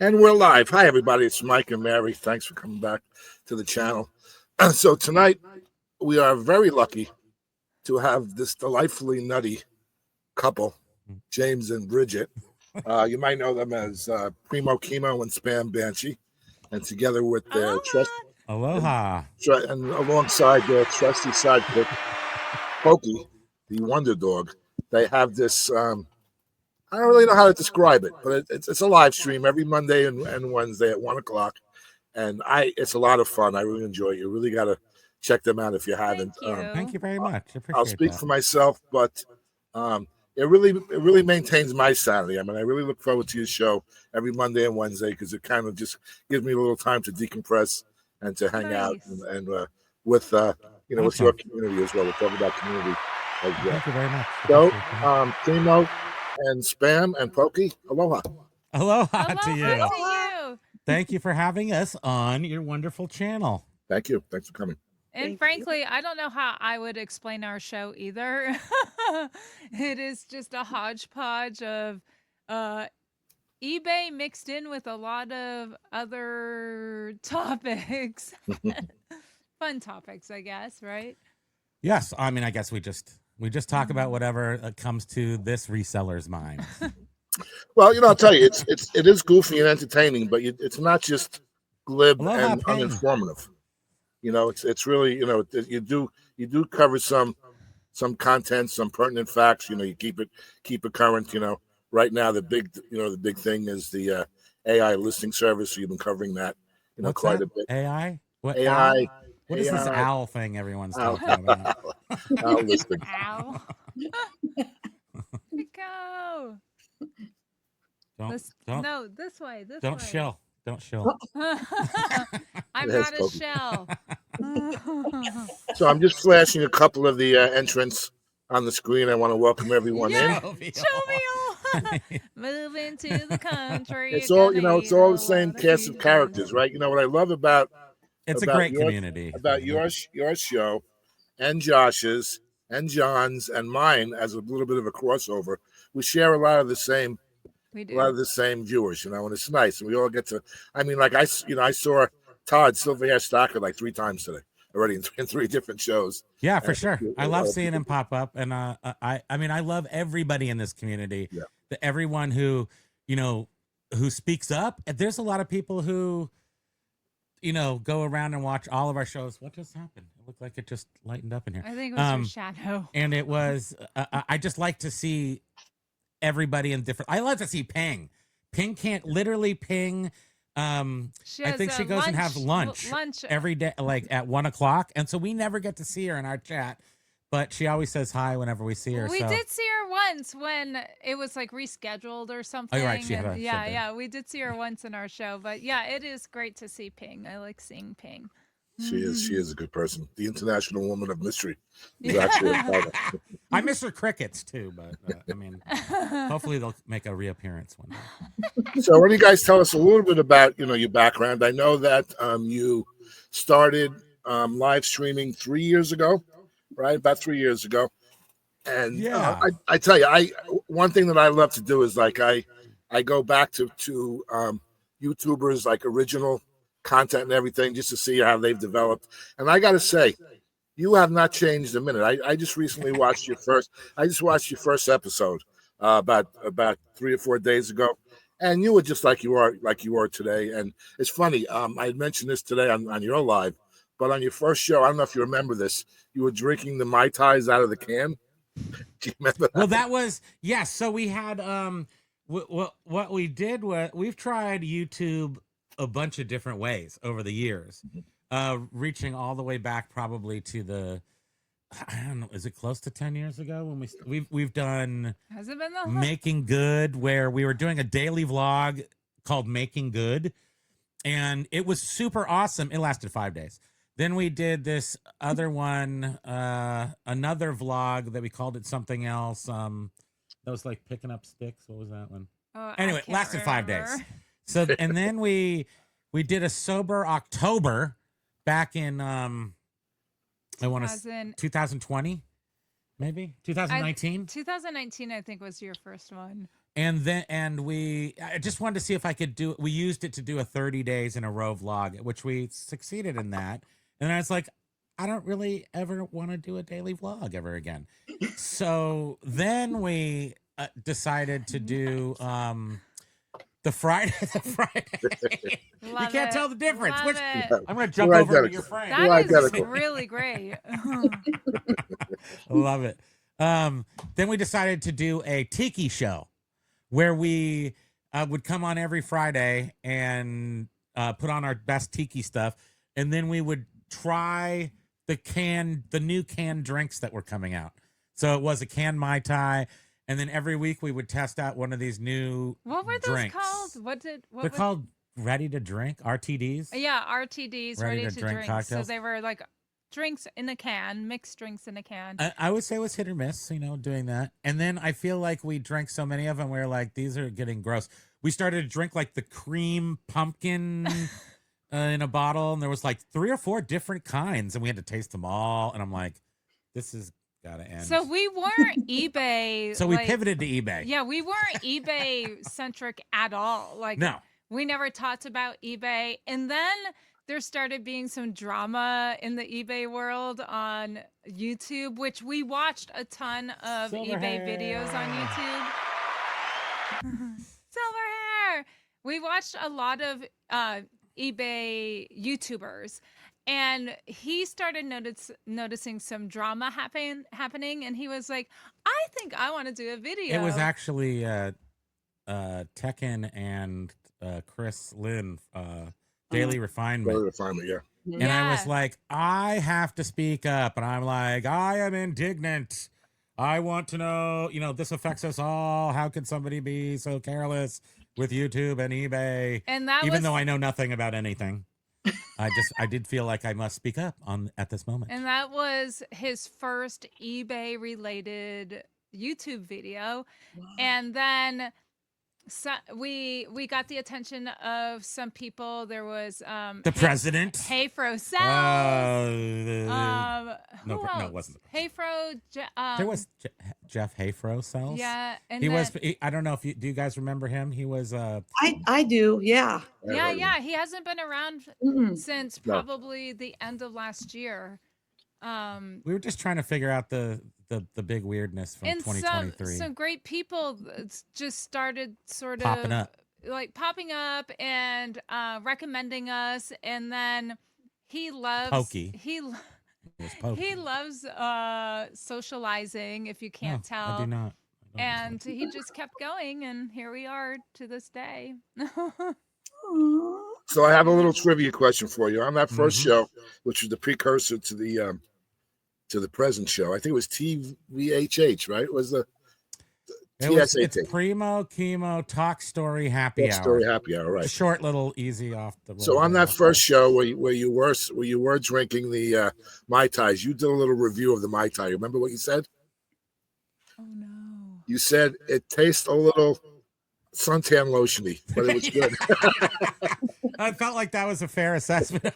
And we're live. Hi, everybody. It's Mike and Mary. Thanks for coming back to the channel. So tonight, we are very lucky to have this delightfully nutty couple, James and Bridget. You might know them as Primo, Kimo, and Spam Banshee. And together with their Aloha. And alongside their trusty sidekick, Pokey, the Wonder Dog, they have this... I don't really know how to describe it, but it's a live stream every Monday and Wednesday at 1 o'clock. And it's a lot of fun. I really enjoy it. You really got to check them out if you haven't. Thank you very much. I appreciate I'll speak for myself, but it really maintains my Saturday. I mean, I really look forward to your show every Monday and Wednesday because it kind of just gives me a little time to decompress and to hang out and with with your community as well. We'll talk about community as well. Thank you very much. So, Kimo and Spam and Pokey, aloha. Aloha to you. Thank you for having us on your wonderful channel. Thank you. Thanks for coming. And frankly, I don't know how I would explain our show either. It is just a hodgepodge of eBay mixed in with a lot of other topics. Fun topics, I guess, right? Yes. I mean, I guess we just talk about whatever comes to this reseller's mind. Well, I'll tell you, it is goofy and entertaining, but it's not just glib and uninformative. It's really you do cover some content, some pertinent facts. You keep it current. Right now the big thing is the AI listing service. So you've been covering that quite a bit. AI? What AI? What is this owl thing everyone's talking about? Owl listing. Ow. Go. No, this way. Don't shill. Don't shill. I'm not a shell. So I'm just flashing a couple of the entrants on the screen. I want to welcome everyone in. Moving to the country. It's all it's all the same cast of characters, right? What I love about a great community about your show and Josh's and John's and mine as a little bit of a crossover. We share a lot of the same. We do. A lot of the same viewers, and it's nice, and we all get to. I mean, like I saw Todd Silverhair Stocker like 3 times today already in 3 different shows. Yeah, for sure. I love seeing him pop up, and I mean, I love everybody in this community. Yeah. Everyone who who speaks up. There's a lot of people who go around and watch all of our shows. What just happened? It looked like it just lightened up in here. I think it was your shadow. And it was. I just like to see everybody in different. I love to see Ping. Ping can't literally ping. I think she goes and have lunch every day, like at 1 o'clock, and so we never get to see her in our chat. But she always says hi whenever we see her. We did see her once when it was like rescheduled or something. Oh, right. Yeah. We did see her once in our show, but yeah, it is great to see Ping. I like seeing Ping. She is a good person. The International Woman of Mystery. I miss her crickets too, but I mean, hopefully they'll make a reappearance one day. So, why don't you guys tell us a little bit about your background? I know that you started live streaming 3 years ago, right? About 3 years ago, and I tell you, one thing that I love to do is like I go back to YouTubers like original content and everything just to see how they've developed. And I got to say, you have not changed a minute. I just recently watched your first episode about 3 or 4 days ago, and you were just like you are today. And it's funny. I had mentioned this today on your live, but on your first show, I don't know if you remember this. You were drinking the Mai Tais out of the can. Do you remember that? Well, that was yes. So we had what we did was we've tried YouTube a bunch of different ways over the years, reaching all the way back probably to I don't know, is it close to 10 years ago when we've done Has it been that Making Good, where we were doing a daily vlog called Making Good, and it was super awesome. It lasted 5 days. Then we did this other one, another vlog that we called it something else. That was like picking up sticks. What was that one? Anyway, it lasted 5 days. So, and then we did a sober October back in, I want to 2020, maybe 2019. 2019, I think, was your first one. I just wanted to see if I could do. We used it to do a 30 days in a row vlog, which we succeeded in that. And I was like, I don't really ever want to do a daily vlog ever again. So then we decided to do the Friday. You Love can't it. tell the difference. Love Which it. I'm going to jump We're over into identical. your frame. We're That is identical. really great. I love it. Then we decided to do a tiki show where we would come on every Friday and put on our best tiki stuff, and then we would try the new canned drinks that were coming out. So it was a canned Mai Tai, and then every week we would test out one of these new What were those drinks. called? They're called ready to drink, RTDs. Yeah, RTDs, ready to drink. cocktails. So they were like drinks in a can, mixed drinks in a can. I would say it was hit or miss, doing that. And then I feel like we drank so many of them, we were like, these are getting gross. We started to drink like the cream pumpkin in a bottle, and there was like 3 or 4 different kinds, and we had to taste them all. And I'm like, this is gotta end. So we weren't eBay. So we pivoted to eBay. Yeah, we weren't eBay centric at all. Like, no, we never talked about eBay. And then there started being some drama in the eBay world on YouTube, which we watched a ton of Silver eBay hair. videos on YouTube. Silver hair. We watched a lot of eBay YouTubers, and he started noticing some drama happening, and he was like, I think I want to do a video. it was actually Tekken and Chris Lynn, Daily Refinement. Daily Refinement, yeah. And I was like, I have to speak up. And I'm like, I am indignant. I want to know, this affects us all. How could somebody be so careless with YouTube and eBay? And that even though I know nothing about anything, I did feel like I must speak up at this moment. And that was his first eBay related YouTube video. Wow. And then we got the attention of some people. There was the president, Hey Fro Sells. No, it wasn't. Hey Fro. There was Jeff Hayfro Sells. Yeah, and I don't know if you remember him. He was I do, yeah. Yeah. He hasn't been around since probably the end of last year. We were just trying to figure out the big weirdness from 2023. Some great people just started sort of popping up and recommending us, and then he loves Pokey. He loves socializing, if you can't tell. I do not. And he just kept going, and here we are to this day. So I have a little trivia question for you. On that first show, which was the precursor to the present show, I think it was TVHH, right? It was it's Primo, Kimo, Talk Story Happy Hour. Story Happy Hour, right? Short, little, easy off the road. So on that first show where you were drinking the Mai Tais, you did a little review of the Mai Tai. Remember what you said? Oh no! You said it tastes a little suntan lotiony, but it was good. I felt like that was a fair assessment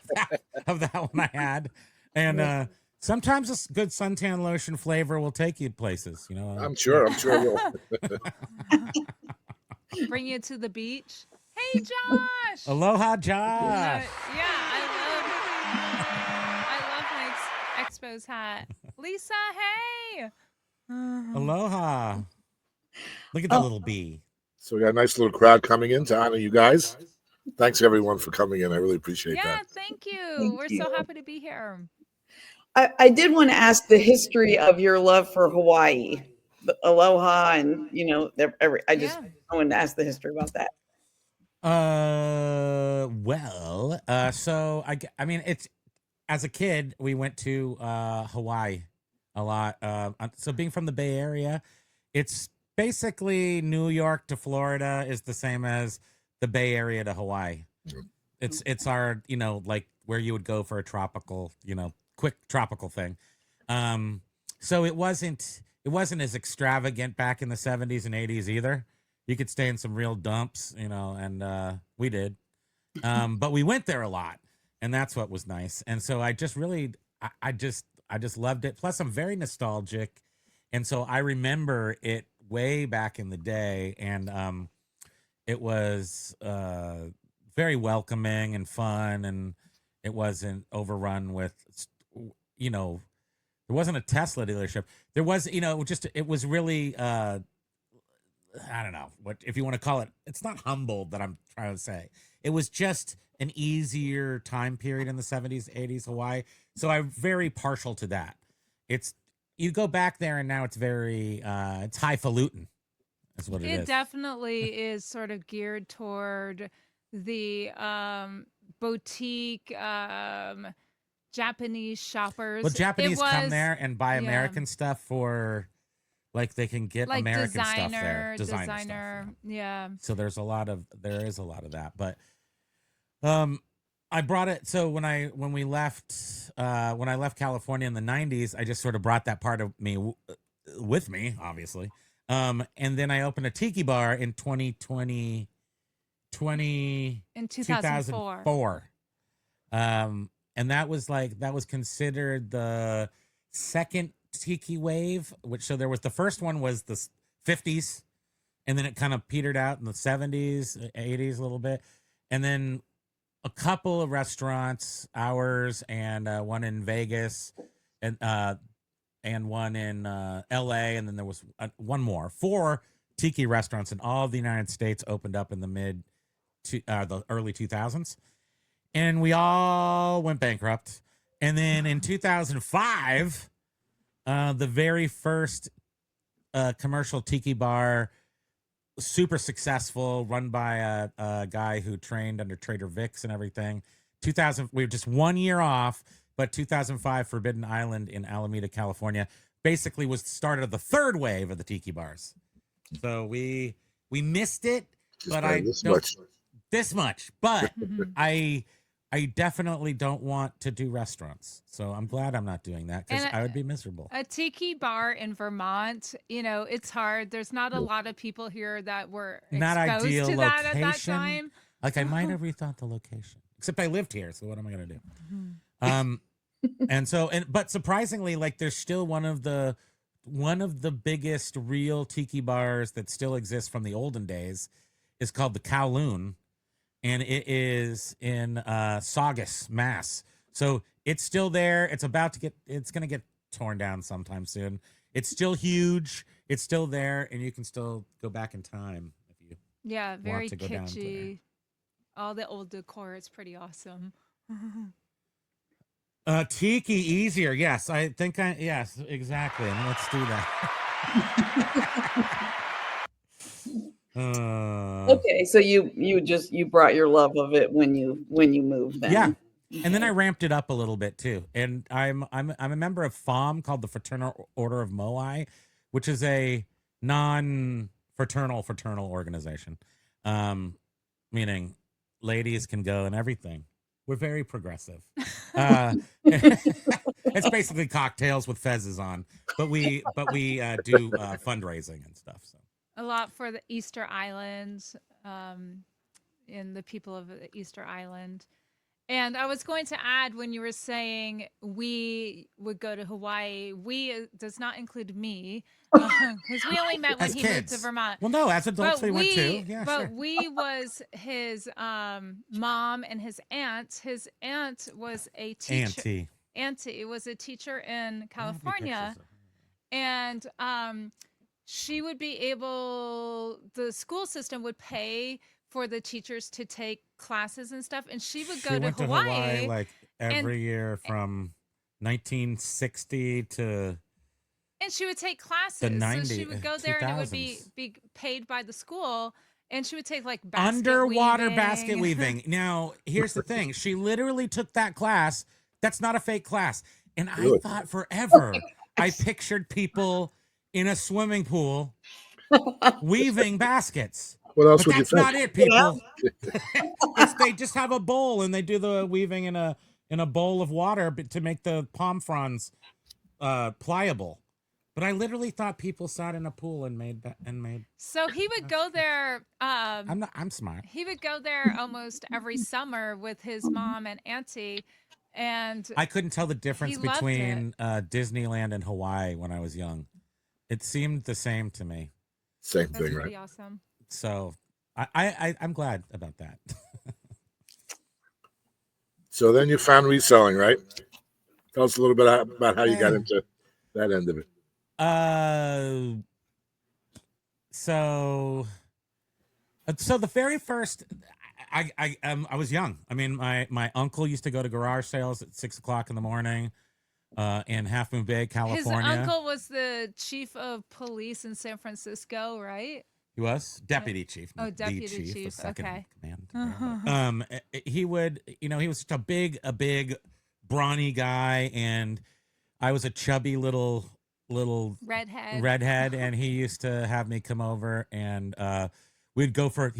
of that one I had, and sometimes a good suntan lotion flavor will take you places. I'm sure it will. Bring you to the beach. Hey, Josh. Aloha, Josh. I love my Expos hat. Lisa, hey. Aloha. Look at that little bee. So we got a nice little crowd coming in to honor you guys. Thanks everyone for coming in. I really appreciate that. Yeah, thank you. We're so happy to be here. I did want to ask the history of your love for Hawaii, the Aloha, and I wanted to ask the history about that. So I mean, it's as a kid we went to Hawaii a lot. So being from the Bay Area, it's basically New York to Florida is the same as the Bay Area to Hawaii. It's our like where you would go for a tropical quick tropical thing. So it wasn't as extravagant back in the 70s and 80s either. You could stay in some real dumps, and we did. But we went there a lot, and that's what was nice. And so I just really I just loved it. Plus I'm very nostalgic. And so I remember it way back in the day, and it was very welcoming and fun, and it wasn't overrun with, you know, there wasn't a Tesla dealership. There was, you know, just it was really I don't know what if you want to call it. It's not humble that I'm trying to say. It was just an easier time period in the 70s, 80s Hawaii. So I'm very partial to that. It's you go back there and now it's very it's highfalutin. That's what it is. It definitely is sort of geared toward the boutique Japanese shoppers. Well, Japanese come there and buy yeah, American stuff for like they can get like American stuff there. designer, Stuff, yeah. So there is a lot of that. But I brought it so when I left California in the 90s, I just sort of brought that part of me with me, obviously. And then I opened a tiki bar in 2004. And that was considered the second tiki wave, which so there was the first one was the 50s, and then it kind of petered out in the 70s, 80s a little bit. And then a couple of restaurants, ours and one in Vegas and one in LA, and then there was one more. 4 tiki restaurants in all of the United States opened up in the the early 2000s. And we all went bankrupt. And then in 2005, the very first commercial tiki bar, super successful, run by a guy who trained under Trader Vic's and everything. We were just 1 year off, but 2005 Forbidden Island in Alameda, California, basically was the start of the third wave of the tiki bars. So we missed it, but this much. But I definitely don't want to do restaurants. So I'm glad I'm not doing that because I would be miserable. A tiki bar in Vermont, you know, it's hard. There's not a lot of people here that were not exposed ideal to location. that at that time. Like I might have rethought the location. Except I lived here, so what am I going to do? But surprisingly, like there's still one of the biggest real tiki bars that still exists from the olden days is called the Kowloon. And it is in Saugus, Mass. So it's still there. It's going to get torn down sometime soon. It's still huge. It's still there, and you can still go back in time if you very want to go down kitschy. All the old decor is pretty awesome. Tiki easier. Yes, I think yes, exactly. And let's do that. Okay, so you brought your love of it when you moved then. Yeah. And then I ramped it up a little bit too. And I'm a member of FOM, called the Fraternal Order of Moai, which is a non-fraternal organization. Meaning ladies can go and everything. We're very progressive. It's basically cocktails with fezzes on, but we do fundraising and stuff. So a lot for the Easter Islands, and the people of the Easter Island. And I was going to add, when you were saying we would go to Hawaii, we does not include me, because we only met when he moved to Vermont. Well, no, as adults we went too. Yeah, but sure. we was his mom and his aunt. His aunt was a teacher. Auntie was a teacher in California, and she would be able. The school system would pay for the teachers to take classes and stuff, and she would go to Hawaii like every year from 1960 to. And she would take classes. The 90s, so she would go there 2000s. And it would be paid by the school. And she would take like underwater basket weaving. Now, here's the thing. She literally took that class. That's not a fake class. And I thought forever, I pictured people in a swimming pool weaving baskets. What else would you think? That's not it, people. They just have a bowl and they do the weaving in a bowl of water to make the palm fronds pliable. But I literally thought people sat in a pool and made. So he would go there. I'm smart. He would go there almost every summer with his mom and auntie, and I couldn't tell the difference between Disneyland and Hawaii when I was young. It seemed the same to me. Same That's thing, right? pretty awesome. So I'm glad about that. So then you found reselling, right? Tell us a little bit about how you got into that end of it. So the very first, I was young. I mean, my uncle used to go to garage sales at 6 o'clock in the morning, in Half Moon Bay, California. His uncle was the chief of police in San Francisco, right? He was deputy chief. Oh, deputy the chief, chief. the second Okay. command. He would, he was such a big, brawny guy, and I was a chubby little redhead, and he used to have me come over, and he'd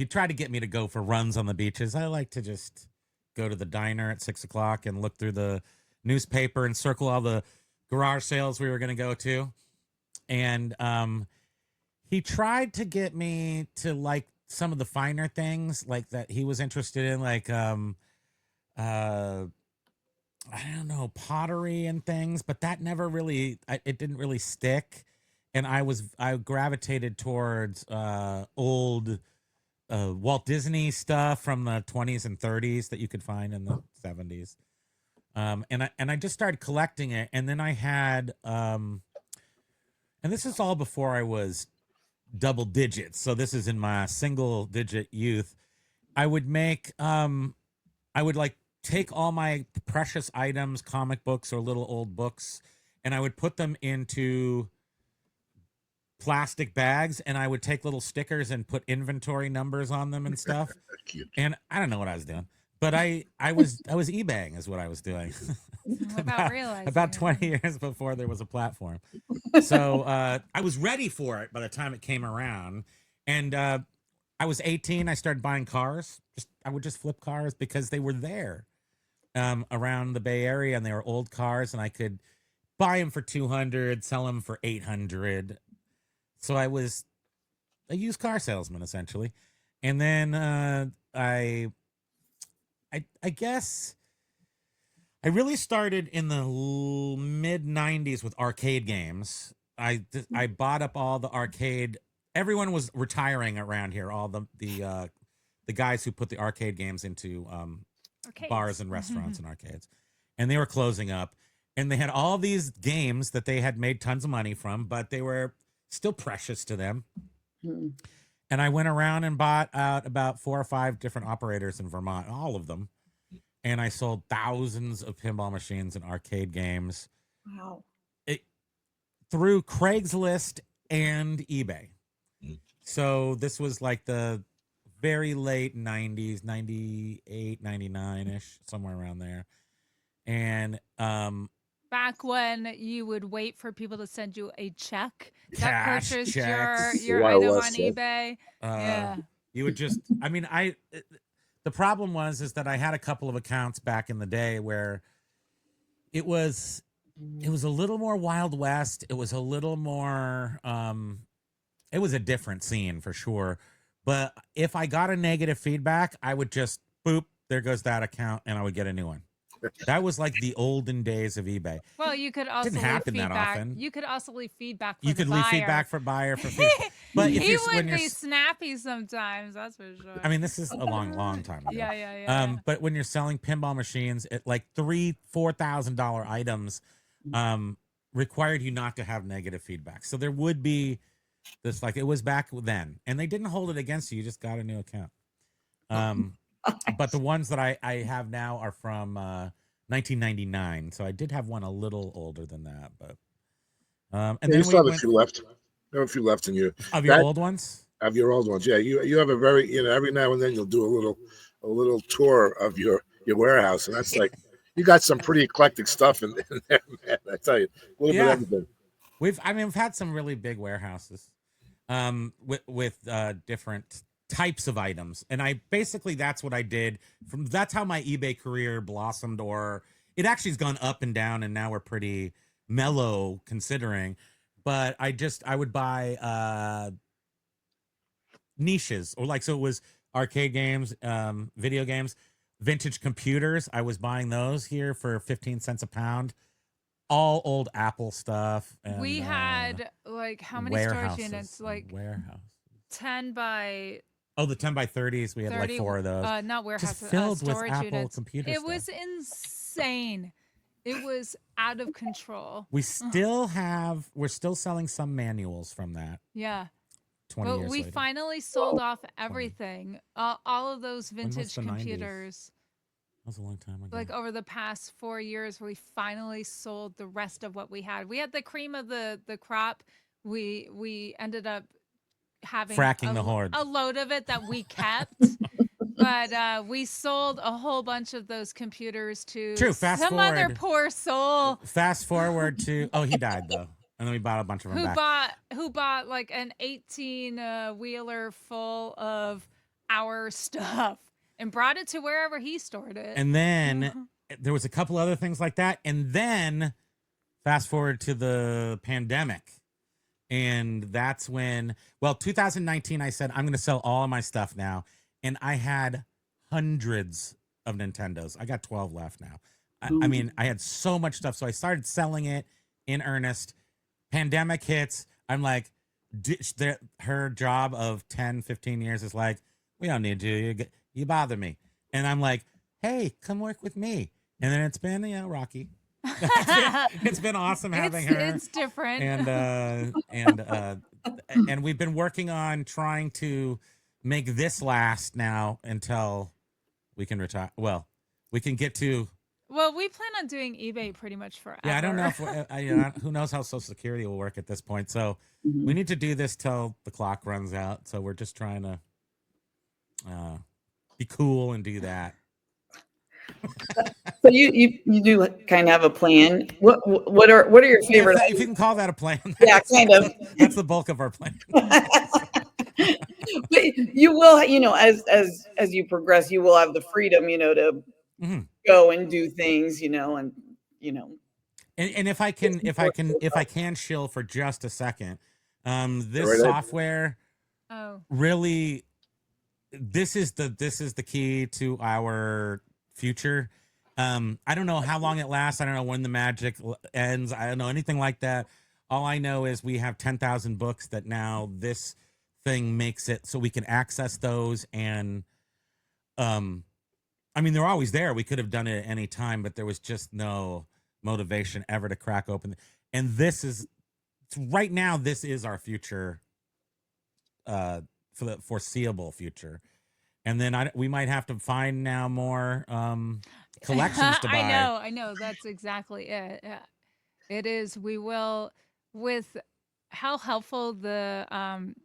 try to get me to go for runs on the beaches. I like to just go to the diner at 6 o'clock and look through the newspaper and circle all the garage sales we were going to go to. And he tried to get me to like some of the finer things like that he was interested in, like I don't know, pottery and things, but that never really, it didn't really stick. And I gravitated towards old Walt Disney stuff from the 20s and 30s that you could find in the 70s. And I just started collecting it. And then I had, and this is all before I was double digits. So this is in my single digit youth. I would like take all my precious items, comic books or little old books, and I would put them into plastic bags, and I would take little stickers and put inventory numbers on them and stuff. Cute. And I don't know what I was doing, but I was eBaying is what I was doing. about 20 years before there was a platform. So I was ready for it by the time it came around. And I was 18. I started buying cars. I would just flip cars because they were there around the Bay Area, and they were old cars, and I could buy them for $200, sell them for $800. So I was a used car salesman essentially. And then I guess I really started in the mid 90s with arcade games. I bought up all the arcade. Everyone was retiring around here. All the guys who put the arcade games into bars and restaurants and arcades, and they were closing up. And they had all these games that they had made tons of money from, but they were still precious to them. And I went around and bought out about 4 or 5 different operators in Vermont, all of them. And I sold thousands of pinball machines and arcade games. Wow. Through Craigslist and eBay. So this was like the very late 90s, 98, 99-ish, somewhere around there. And back when you would wait for people to send you a check that purchased checks. your item on eBay. Yeah. You would just, I mean, the problem was that I had a couple of accounts back in the day where it was a little more Wild West. It was a little more, it was a different scene for sure. But if I got a negative feedback, I would just, boop, there goes that account, and I would get a new one. That was like the olden days of eBay. Well, you could also didn't happen feedback. That often. You could also leave feedback for you could the leave buyer. Feedback for buyer for feedback. But if he when would be snappy sometimes, that's for sure. I mean, this is a long time ago. Yeah. But when you're selling pinball machines at like $3,000-$4,000 items, required you not to have negative feedback. So there would be this, like, it was back then, and they didn't hold it against you. You just got a new account. But the ones that I have now are from 1999. So I did have one a little older than that, but and yeah, then you still have a few left. You have a few left in you. Of your old ones? Of your old ones, yeah. You have a very, every now and then you'll do a little tour of your warehouse, and that's like, you got some pretty eclectic stuff in there, man. I tell you, a little bit of everything. We've had some really big warehouses, with different types of items, and that's what I did. That's how my eBay career blossomed, or it actually has gone up and down, and now we're pretty mellow considering. But I would buy niches, or so it was arcade games, video games, vintage computers. I was buying those here for 15 cents a pound. All old Apple stuff. And, we had like how many storage units? Like warehouse. 10 by Oh, the 10 by 30s. We had 30, like 4 of those. not warehouses, Just filled with storage Apple units. computer It stuff. was insane. It was out of control. We still have, we're still selling some manuals from that. Yeah. 20 But years we later. finally sold off everything. All of those When was vintage the 90s? computers. That was a long time ago. Like over the past 4 years, we finally sold the rest of what we had. We had the cream of the crop. We ended up having fracking the horde. a load of it that we kept. But we sold a whole bunch of those computers to some other poor soul. Fast forward to he died though, and then we bought a bunch of them back. Who bought like an 18 wheeler full of our stuff and brought it to wherever he stored it. And then there was a couple other things like that, and then fast forward to the pandemic. And that's when, 2019, I said, I'm going to sell all of my stuff now. And I had hundreds of Nintendos. I got 12 left now. I mean, I had so much stuff. So I started selling it in earnest. Pandemic hits. I'm like, her job of 10, 15 years is like, we don't need you. You bother me. And I'm like, hey, come work with me. And then it's been, rocky. It's been awesome having her. It's different. And we've been working on trying to make this last now until we can retire. Well, we can get to. Well, we plan on doing eBay pretty much forever. Yeah, I don't know if who knows how Social Security will work at this point. So we need to do this till the clock runs out. So we're just trying to be cool and do that. So you do kind of have a plan. What are your favorite? If you can call that a plan. Yeah, kind of. That's the bulk of our plan. But you will, as you progress, you will have the freedom, to go and do things, and. And if I can shill for just a second, this software really, this is the key to our future. I don't know how long it lasts. I don't know when the magic ends. I don't know anything like that. All I know is we have 10,000 books that now this thing makes it so we can access those. And, I mean, they're always there. We could have done it at any time, but there was just no motivation ever to crack open. And right now, this is our future, for the foreseeable future. And then we might have to find now more collections to buy. I know. That's exactly it. It is. We will, with how helpful the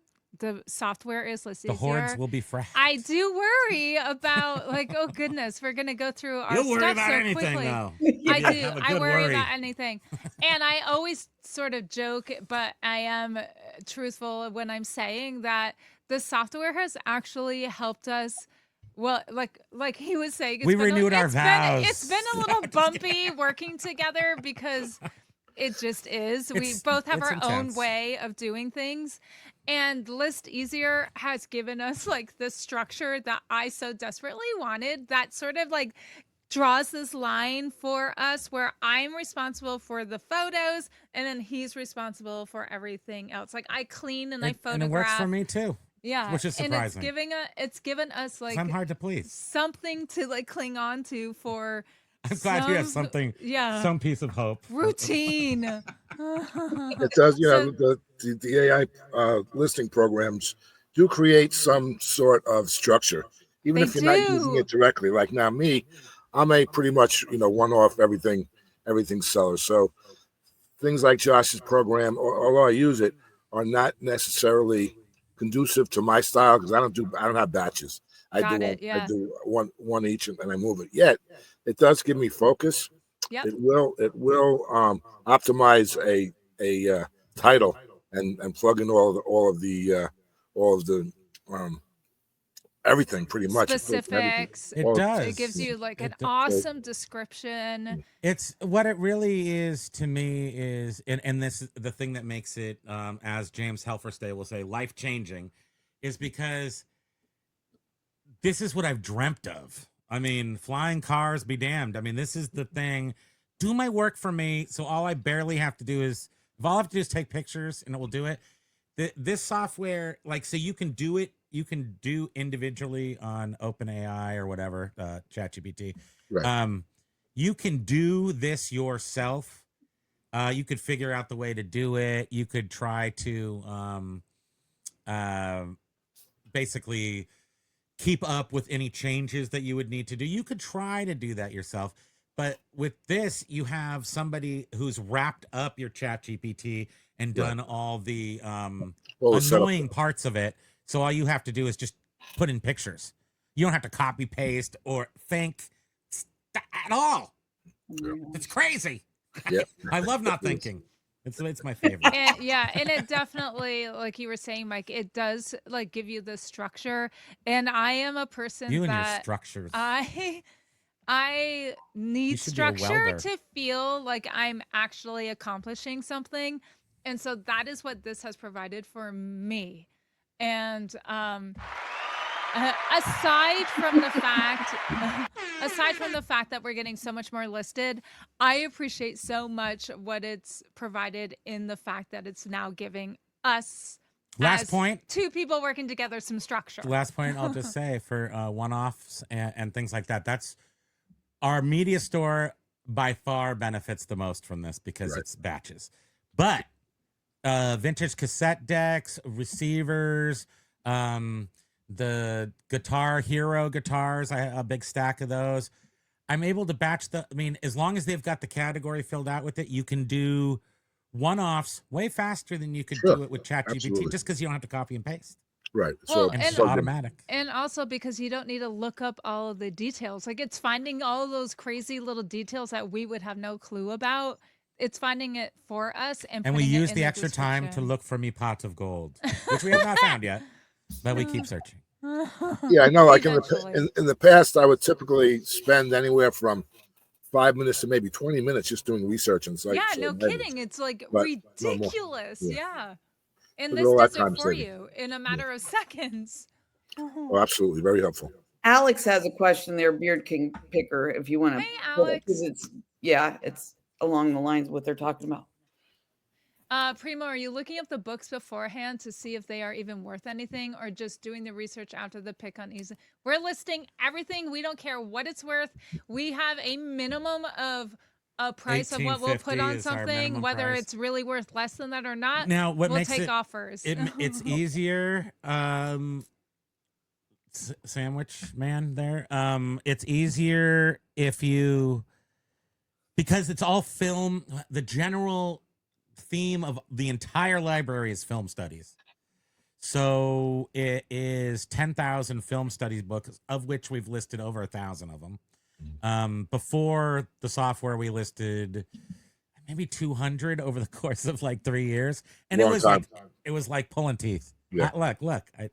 software is. The hordes will be fresh. I do worry about oh goodness, we're gonna go through our You'll worry stuff about so anything, quickly. though. I do. I worry worry about anything, and I always sort of joke, but I am truthful when I'm saying that the software has actually helped us. Well, like he was saying, we renewed our vows. It's been a little bumpy working together because it just is. We both have our own way of doing things. And List Easier has given us the structure that I so desperately wanted, that sort of draws this line for us where I'm responsible for the photos and then he's responsible for everything else. I clean and I photograph. And it works for me too. Yeah, which is surprising. And it's given us I'm hard to please. Something to cling on to for. I'm glad you have something. Yeah, some piece of hope. Routine. It does. The AI listing programs do create some sort of structure, even if you're not using it directly. Like now, I'm a pretty much one-off everything seller. So things like Josh's program, although I use it, are not necessarily conducive to my style because I don't have batches. I do one each and I move it. Yet it does give me focus. Yep. It will optimize a title and plug in all of the everything pretty much. Specifics. It does. It gives you an awesome description. It's what it really is to me is, and this is the thing that makes it, as James Helferstay will say, life-changing, is because this is what I've dreamt of. I mean, flying cars be damned. I mean, this is the thing. Do my work for me. So all I barely have to do is, if all I have to do is take pictures and it will do it. this software, like, so you can do it. You can do individually on OpenAI or whatever, ChatGPT. Right. You can do this yourself. You could figure out the way to do it. You could try to basically keep up with any changes that you would need to do. You could try to do that yourself. But with this, you have somebody who's wrapped up your chat GPT and done all the annoying parts of it. So all you have to do is just put in pictures. You don't have to copy paste or think at all. It's crazy. Yeah. I love not thinking. It's my favorite. And, yeah, and it definitely, like you were saying, Mike, it does like give you the structure. And I am a person You and that your structures. I need should be a structure welder. to feel like I'm actually accomplishing something. And so that is what this has provided for me. And aside from the fact that we're getting so much more listed, I appreciate so much what it's provided in the fact that it's now giving us Last point. two people working together some structure. Last point I'll just say for one-offs and things like that. That's our media store by far benefits the most from this because it's batches. But vintage cassette decks, receivers, the Guitar Hero guitars, I have a big stack of those. I'm able to batch as long as they've got the category filled out with it, you can do one-offs way faster than you could do it with ChatGPT just because you don't have to copy and paste. Right. Well, and it's automatic. And also because you don't need to look up all of the details. Like it's finding all of those crazy little details that we would have no clue about. It's finding it for us. And we putting use it in the extra time to description. look for me pots of gold, which we have not found yet, but we keep searching. Yeah, I know. Like in Eventually. the past, I would typically spend anywhere from 5 minutes to maybe 20 minutes just doing research and sites. Yeah, no kidding. It's like But no more. ridiculous. Yeah. And Look at this all that does time it for saving. you in a matter of seconds. Oh, absolutely. Very helpful. Alex has a question there, Beard King Picker, if you want to. Hey, Alex. It's along the lines of what they're talking about. Primo, are you looking up the books beforehand to see if they are even worth anything or just doing the research after the pick on easy? We're listing everything. We don't care what it's worth. We have a minimum of a price of what we'll put on something, whether price. It's really worth less than that or not. Now, what we'll makes take offers. It's easier. Sandwich man there. It's easier if you, because it's all film. The general theme of the entire library is film studies. So it is 10,000 film studies books, of which we've listed over 1,000 of them. Before the software, we listed maybe 200 over the course of like 3 years, and it was like pulling teeth. Yeah. Look, I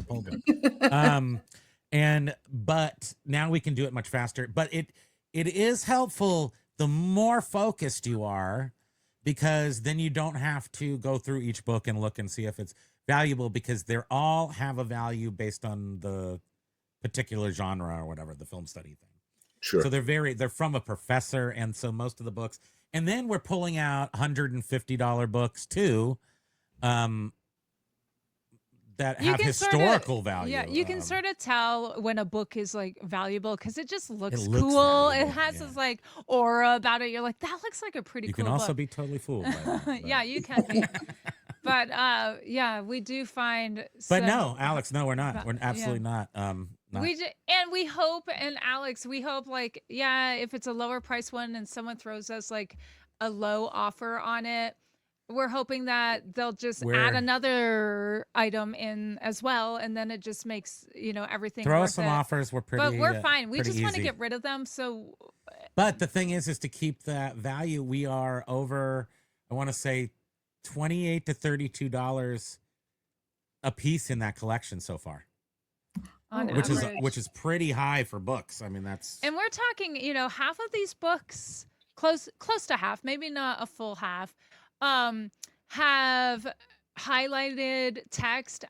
pulled it. But now we can do it much faster. But it is helpful the more focused you are, because then you don't have to go through each book and look and see if it's valuable, because they all have a value based on the particular genre or whatever, the film study thing. Sure. So they're from a professor, and so most of the books, and then we're pulling out $150 books too, that have historical value. Yeah, you can sort of tell when a book is like valuable because it just looks valuable, cool. It has this like aura about it. You're like, that looks like a pretty cool book. You can also book. be totally fooled by that. Yeah, you can be. But yeah, we do find. But no, Alex, no, we're not. We're absolutely not. And we hope, and Alex, we hope like, yeah, if it's a lower price one and someone throws us like a low offer on it, we're hoping that they'll just add another item in as well, and then it just makes everything. Throw worth us some it. offers. We're pretty. But we're fine. We just want to easy. get rid of them. So. But the thing is to keep that value. We are over, I want to say, $28 to $32 a piece in that collection so far, which is pretty high for books. I mean, that's. And we're talking, half of these books, close to half, maybe not a full half, have highlighted text.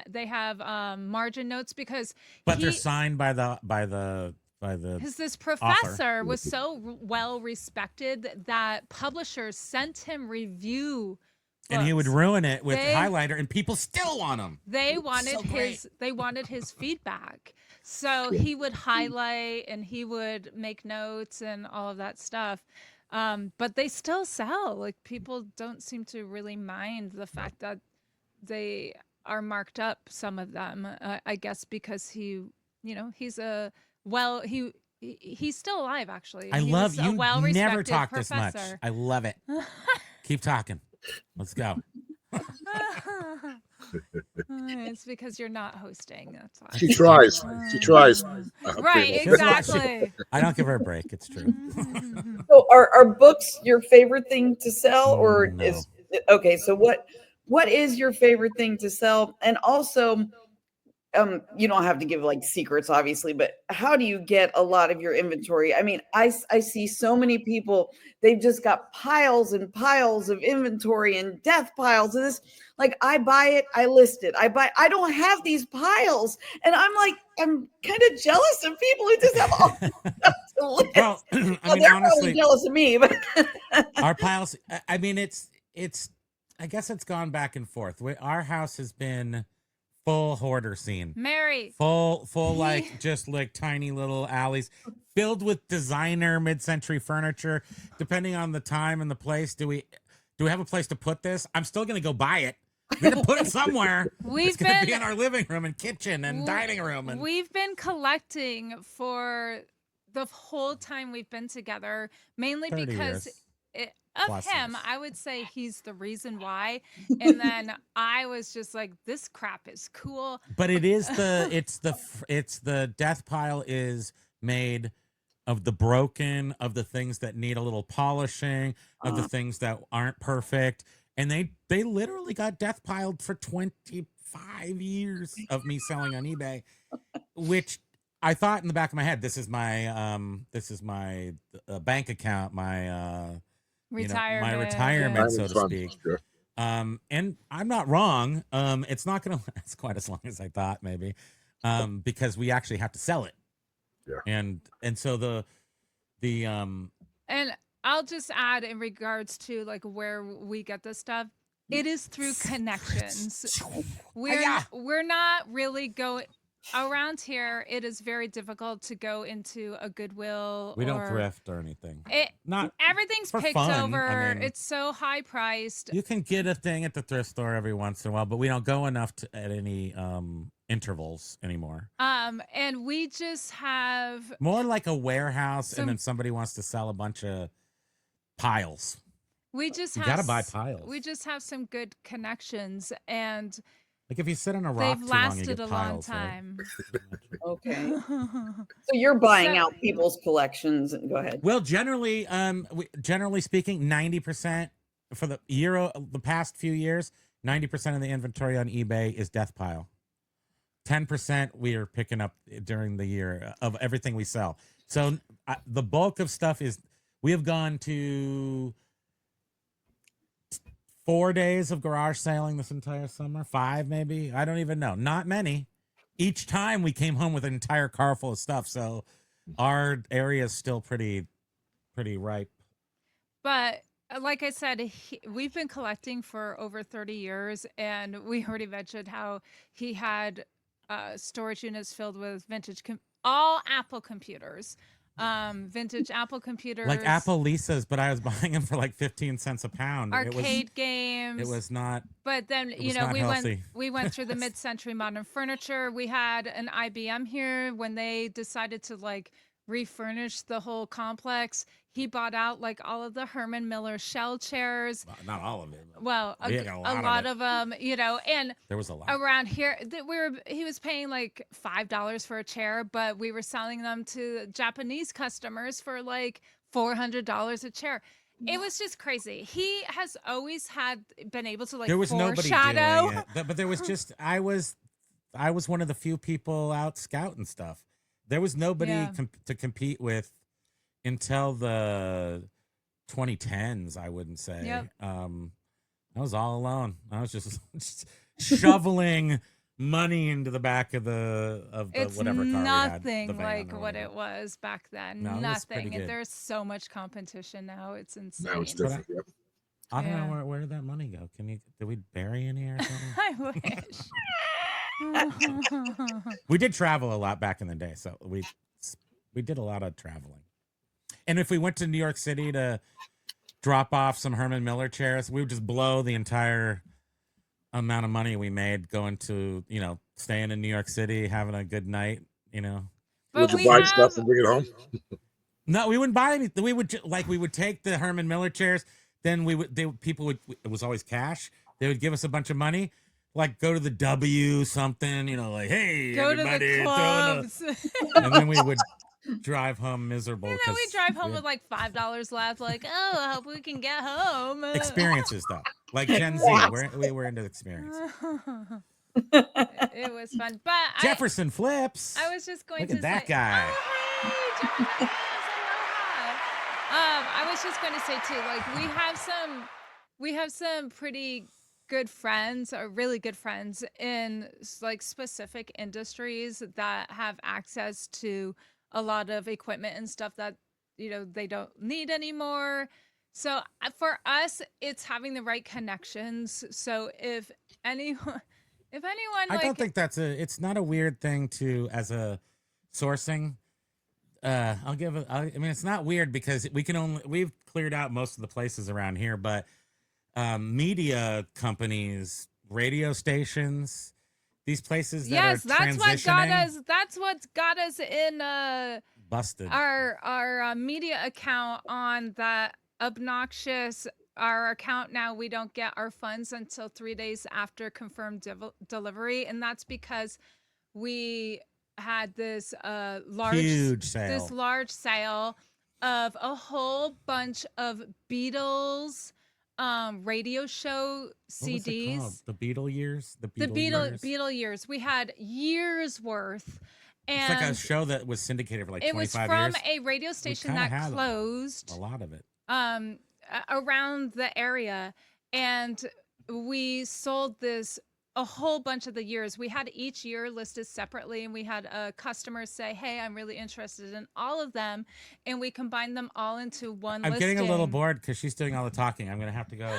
They have margin notes because. But they're signed by the. Because this professor was so well respected that publishers sent him review and he would ruin it with They- highlighter, and people still want him. They wanted So great. they wanted his feedback. So he would highlight and he would make notes and all of that stuff. But they still sell. Like people don't seem to really mind the fact that they are marked up, some of them. I guess because he's he's still alive actually. I He love was a you. Never well-respected talk this much. professor. I love it. Keep talking. Let's go. It's because you're not hosting. That's why. She tries. She tries. Right, Primo. exactly. I don't give her a break. It's true. So are books your favorite thing to sell, or No. is okay? So what is your favorite thing to sell? And also, you don't have to give like secrets, obviously, but how do you get a lot of your inventory? I mean, I see so many people, they've just got piles and piles of inventory and death piles of this. Like I buy it, I list it. I don't have these piles. And I'm kind of jealous of people who just have all this stuff to list. Well, I Well, mean, they're honestly, probably jealous of me, but our piles. I mean, it's. I guess it's gone back and forth. Our house has been full hoarder scene. Mary. Full like just like tiny little alleys filled with designer mid-century furniture. Depending on the time and the place, do we have a place to put this? I'm still gonna go buy it. We're gonna put it somewhere. It's gonna be in our living room and kitchen and dining room. And we've been collecting for the whole time we've been together, mainly because of him. I would say he's the reason why. And then I was just like, this crap is cool. But it is it's the death pile is made of the broken, of the things that need a little polishing, of the things that aren't perfect. And they literally got death piled for 25 years of me selling on eBay, which I thought in the back of my head, this is my bank account, my retirement, my retirement, so to fun. speak. Sure. And I'm not wrong. It's not going to last quite as long as I thought, maybe, because we actually have to sell it. Yeah. And so the and I'll just add in regards to like where we get this stuff. It is through connections. We're not really going around here. It is very difficult to go into a Goodwill. We don't thrift or anything. Everything's picked fun. over. I mean, it's so high priced. You can get a thing at the thrift store every once in a while, but we don't go enough at any intervals anymore. And we just have more like a warehouse, and then somebody wants to sell a bunch of piles. We just you gotta buy piles. We just have some good connections, and like if you sit on a rock, they've too long, lasted you get a piles, long time. Right? okay. So you're buying out people's collections. Go ahead. Well, generally speaking, 90% for the past few years, 90% of the inventory on eBay is death pile. 10% we are picking up during the year of everything we sell. So the bulk of stuff is we have gone to 4 days of garage sailing this entire summer, 5 maybe. I don't even know. Not many. Each time we came home with an entire car full of stuff. So our area is still pretty ripe. But like I said, we've been collecting for over 30 years, and we already mentioned how he had storage units filled with vintage, all Apple computers. Vintage Apple computers, like Apple Lisas, but I was buying them for like 15 cents a pound. Arcade games. It was not. But then we went through the mid-century modern furniture. We had an IBM here when they decided to like refurnish the whole complex. He bought out like all of the Herman Miller shell chairs. Well, not all of it. Well, a lot of them, and there was a lot around here. He was paying like $5 for a chair, but we were selling them to Japanese customers for like $400 a chair. It was just crazy. He has always been able to like there was foreshadow. Nobody doing it, but there was just I was one of the few people out scouting stuff. There was nobody to compete with until the 2010s, I wouldn't say. Yep. I was all alone. I was just shoveling money into the back of whatever car we had. Nothing like what it was back then. No, nothing. And there's so much competition now. It's insane. Now it's different. I don't know where did that money go. Did we bury any or something? I wish. We did travel a lot back in the day, so we did a lot of traveling. And if we went to New York City to drop off some Herman Miller chairs, we would just blow the entire amount of money we made going to, staying in New York City, having a good night, But Would you buy stuff and bring it home? No, we wouldn't buy anything. We would take the Herman Miller chairs. Then it was always cash. They would give us a bunch of money, like go to the W something, like, hey, go everybody, to the clubs. And then we would drive home miserable. And then we drive home with like $5 left. Like, oh, I hope we can get home. Experiences though, like Gen Z, we were into experience. It was fun, but Jefferson Flips. I was just going Look to at that say, guy. Oh, hey, Jefferson Flips, aloha. I was just going to say too, like we have some pretty good friends, or really good friends in like specific industries that have access to a lot of equipment and stuff that they don't need anymore. So for us, it's having the right connections. So if anyone I don't think it's not a weird thing to, as a sourcing. It's not weird because we've cleared out most of the places around here, but media companies, radio stations, these places that are transitioning. That's what got us in busted our media account on that obnoxious. Our account now, we don't get our funds until 3 days after confirmed delivery, and that's because we had this huge sale. This large sale of a whole bunch of Beatles radio show CDs. What was it called? The Beatle years? Beatle years. We had years worth. And it's like a show that was syndicated for like 25 years. It was from a radio station that closed. A lot of it. Around the area, and we sold this a whole bunch of the years. We had each year listed separately, and we had a customer say, hey, I'm really interested in all of them, and we combined them all into one listing. I'm getting a little bored because she's doing all the talking. I'm gonna have to go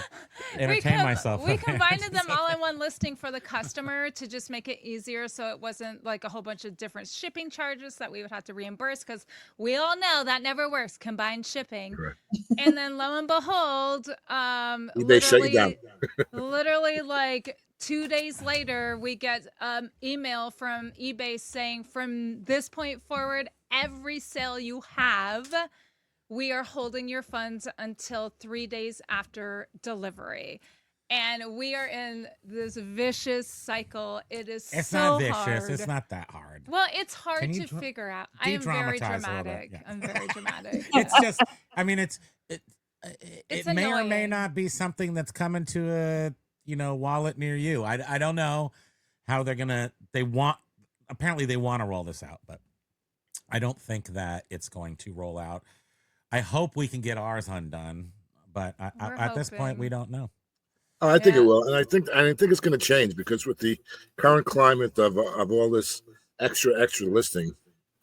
entertain myself. We combined them all in one listing for the customer to just make it easier, so it wasn't like a whole bunch of different shipping charges that we would have to reimburse, because we all know that never works, combined shipping. Correct. And then lo and behold, they shut you down. Literally like 2 days later, we get email from eBay saying, from this point forward, every sale you have, we are holding your funds until 3 days after delivery. And we are in this vicious cycle. It's so not vicious. hard. It's not that hard. Well, it's hard to figure out. I am very dramatic. Yeah. I'm very dramatic. It's just, it may annoying. or may not be something that's coming to a wallet near you. I don't know how apparently they want to roll this out, but I don't think that it's going to roll out. I hope we can get ours undone, but at this point we don't know. Oh, I think it will, and I think it's going to change, because with the current climate of all this extra listing,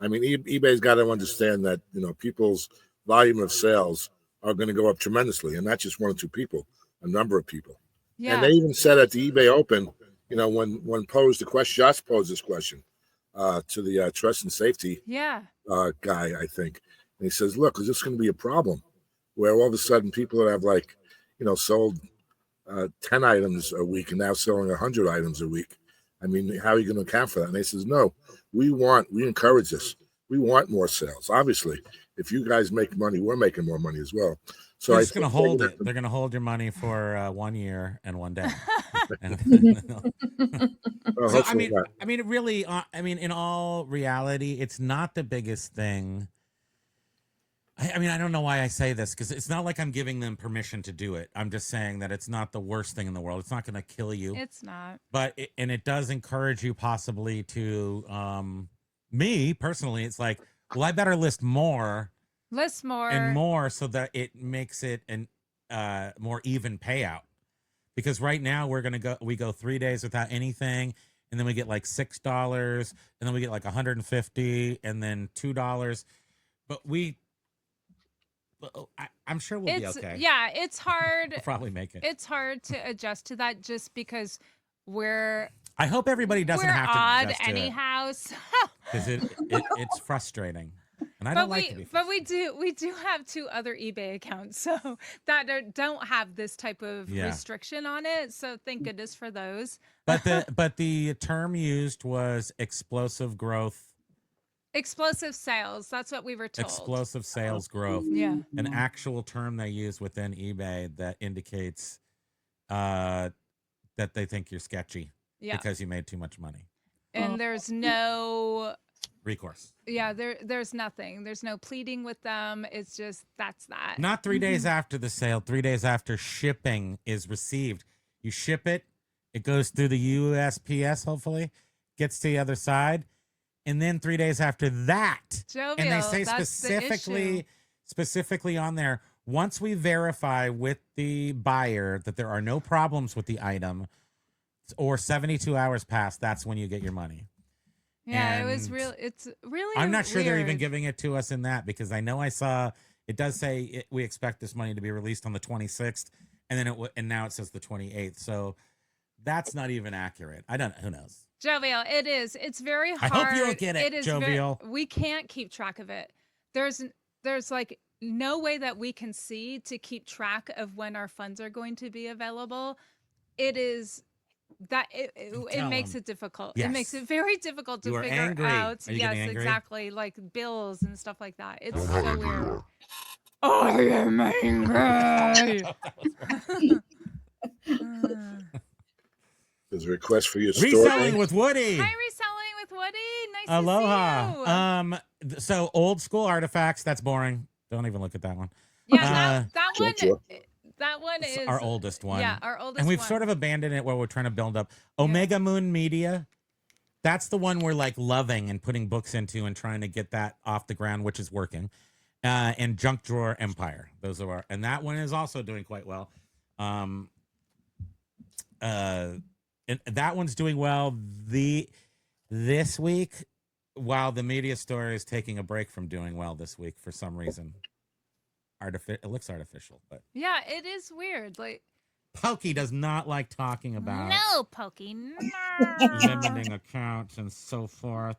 I mean, eBay's got to understand that people's volume of sales are going to go up tremendously, and not just one or two people, a number of people. Yeah. And they even said at the eBay Open, when posed the question, Josh posed this question to the trust and safety guy, I think, and he says, "Look, is this going to be a problem where all of a sudden people that have sold 10 items a week and now selling 100 items a week? I mean, how are you going to account for that?" And he says, "No, we encourage this. We want more sales. Obviously, if you guys make money, we're making more money as well." So they're just going to hold it. They're going to hold your money for 1 year and 1 day. So, I mean, really, in all reality, it's not the biggest thing. I mean, I don't know why I say this, because it's not like I'm giving them permission to do it. I'm just saying that it's not the worst thing in the world. It's not going to kill you. It's not. But it does encourage you possibly to, me personally, it's like, well, I better list more. And more, so that it makes it an more even payout. Because right now we go 3 days without anything, and then we get like $6, and then we get like $150, and then $2. But I'm sure we'll be okay. Yeah, it's hard. We'll probably make it. It's hard to adjust to that just because I hope everybody doesn't we're have to odd adjust anyhow. because it's frustrating, and I don't like to be. But we do have 2 other eBay accounts, so that don't have this type of restriction on it. So thank goodness for those. But the term used was explosive growth. Explosive sales. That's what we were told. Explosive sales growth. Yeah. An actual term they use within eBay that indicates that they think you're sketchy because you made too much money. And there's no recourse. Yeah, there's nothing. There's no pleading with them. It's just that's that. Not 3 days after the sale, 3 days after shipping is received. You ship it, it goes through the USPS, hopefully, gets to the other side. And then 3 days after that, Jovial, and they say that's specifically on there, once we verify with the buyer that there are no problems with the item, or 72 hours past, that's when you get your money. Yeah, and it's really I'm not sure weird. they're even giving it to us in that, because I know I saw it does say we expect this money to be released on the 26th, and then and now it says the 28th. So that's not even accurate. I don't. Who knows? Jovial, it is. It's very hard. I hope you don't get it, Jovial. We can't keep track of it. There's like no way that we can see to keep track of when our funds are going to be available. It is that it makes it difficult. Yes. It makes it very difficult to figure angry. out. Are you Yes, getting angry? exactly. Like bills and stuff like that. It's so weird. I am angry. There's a request for your story. Reselling with Woody. Hi, reselling with Woody. Nice Aloha. to see you. So old school artifacts. That's boring. Don't even look at that one. Yeah, that one is our oldest one. Yeah, our oldest one. And we've sort of abandoned it where we're trying to build up. Omega Moon Media. That's the one we're like loving and putting books into and trying to get that off the ground, which is working. And Junk Drawer Empire. Those are and that one is also doing quite well. And that one's doing well. This week, while the media store is taking a break from doing well this week for some reason. It looks artificial, but yeah, it is weird. Like Pokey does not like talking about Pokey, limiting accounts and so forth.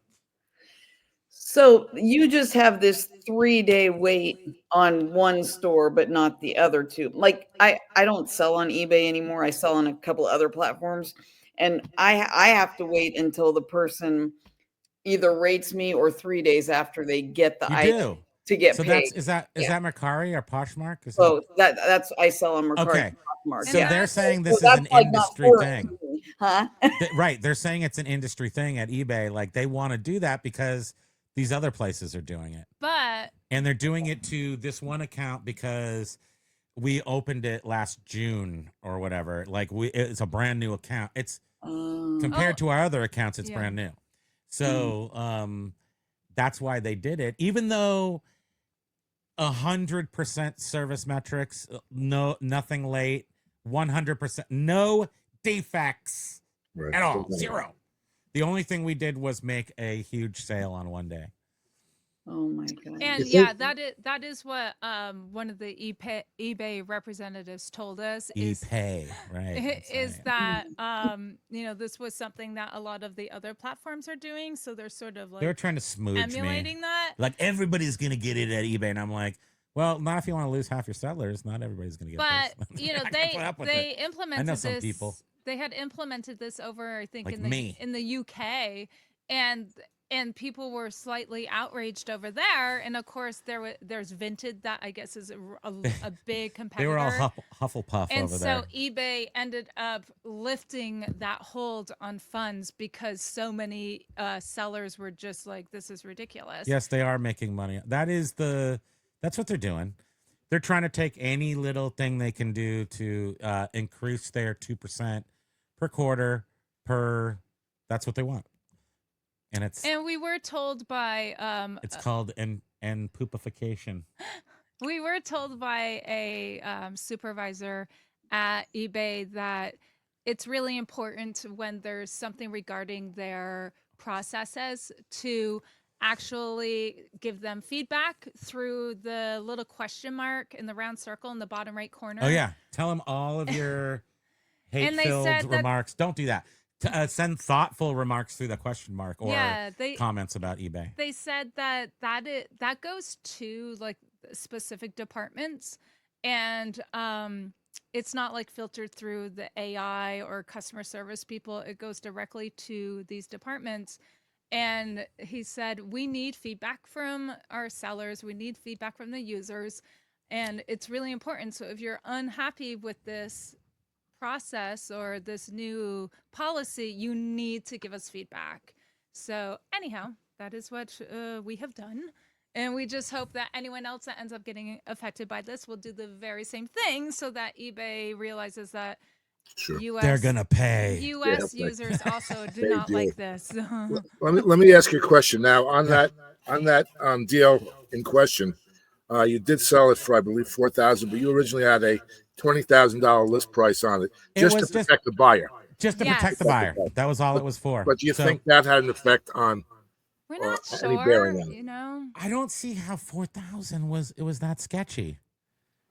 So you just have this 3-day wait on one store, but not the other two. Like I don't sell on eBay anymore. I sell on a couple other platforms, and I have to wait until the person either rates me or 3 days after they get the item to get paid. Is that Mercari or Poshmark? That's I sell on Mercari. Okay. Poshmark. So they're saying this is an industry thing. Huh? Right. They're saying it's an industry thing at eBay. Like they want to do that because these other places are doing it. And they're doing it to this one account because we opened it last June or whatever. Like it's a brand new account. It's compared to our other accounts, it's brand new. So that's why they did it. Even though 100% service metrics, nothing late, 100%, no defects at all, 0. The only thing we did was make a huge sale on one day. Oh my God. And yeah, that is what one of the eBay representatives told us eBay, right? Is that this was something that a lot of the other platforms are doing, so they're sort of like they're trying to smooch emulating that. Like everybody's gonna get it at eBay, and I'm like, well, not if you want to lose half your settlers. Not everybody's gonna get this. But they implemented I know some this. people. They had implemented this over, I think, like in the UK, and people were slightly outraged over there. And of course, there's Vinted that I guess is a big competitor. They were all Hufflepuff and over there. And so eBay ended up lifting that hold on funds because so many sellers were just like, "This is ridiculous." Yes, they are making money. That's what they're doing. They're trying to take any little thing they can do to increase their 2% per quarter that's what they want. And we were told by it's called and poopification. We were told by a supervisor at eBay that it's really important when there's something regarding their processes to actually give them feedback through the little question mark in the round circle in the bottom right corner. Oh yeah, tell them all of your And they hate-filled said that- remarks. Don't do that. Send thoughtful remarks through the question mark or comments about eBay. They said that goes to like specific departments, and it's not like filtered through the AI or customer service people. It goes directly to these departments. And he said, we need feedback from our sellers. We need feedback from the users. And it's really important. So if you're unhappy with this process or this new policy, you need to give us feedback. So anyhow, that is what we have done. And we just hope that anyone else that ends up getting affected by this will do the very same thing so that eBay realizes that they're gonna pay. US users also do not like this. let me ask you a question now on that deal in question. You did sell it for, I believe, $4,000, but you originally had a $20,000 list price on it, just to protect the buyer. Just to protect the buyer. That was all it was for. But do you think that had an effect on? We're not any bearing sure, on it? you know. I don't see how 4,000 was that sketchy.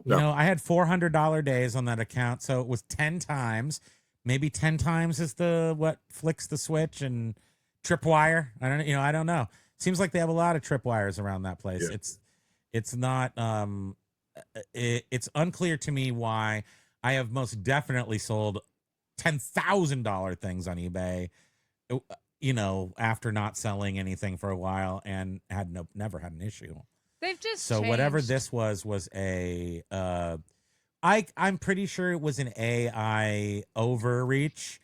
No. You know, I had $400 days on that account, so it was 10 times. Maybe 10 times is what flicks the switch and tripwire. I don't know. Seems like they have a lot of tripwires around that place. Yeah. It's not it's unclear to me why I have most definitely sold $10,000 things on eBay, after not selling anything for a while and never had an issue. They've just so changed. Whatever this was a I'm pretty sure it was an AI overreach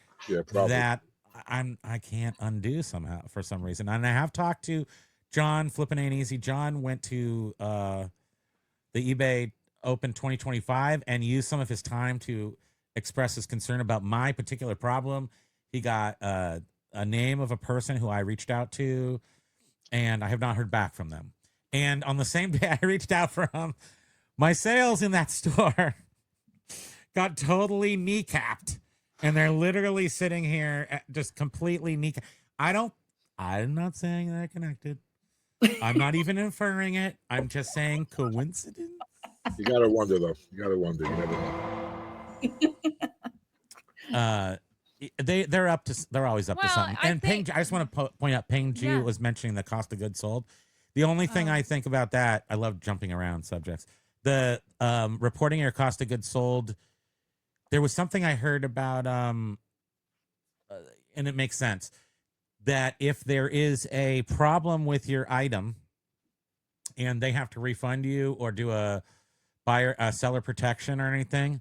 that I can't undo somehow for some reason. And I have talked to John, Flippin' Ain't Easy. John went to the eBay Open 2025 and used some of his time to express his concern about my particular problem. He got a name of a person who I reached out to, and I have not heard back from them. And on the same day I reached out for him, my sales in that store got totally kneecapped. And they're literally sitting here just completely kneecapped. I'm not saying they're connected. I'm not even inferring it. I'm just saying coincidence. You gotta wonder, though. You never know. They're always up to something. And I just want to point out, Ping G was mentioning the cost of goods sold. The only thing I think about that, I love jumping around subjects. The reporting your cost of goods sold. There was something I heard about, and it makes sense, that if there is a problem with your item and they have to refund you or do a seller protection or anything,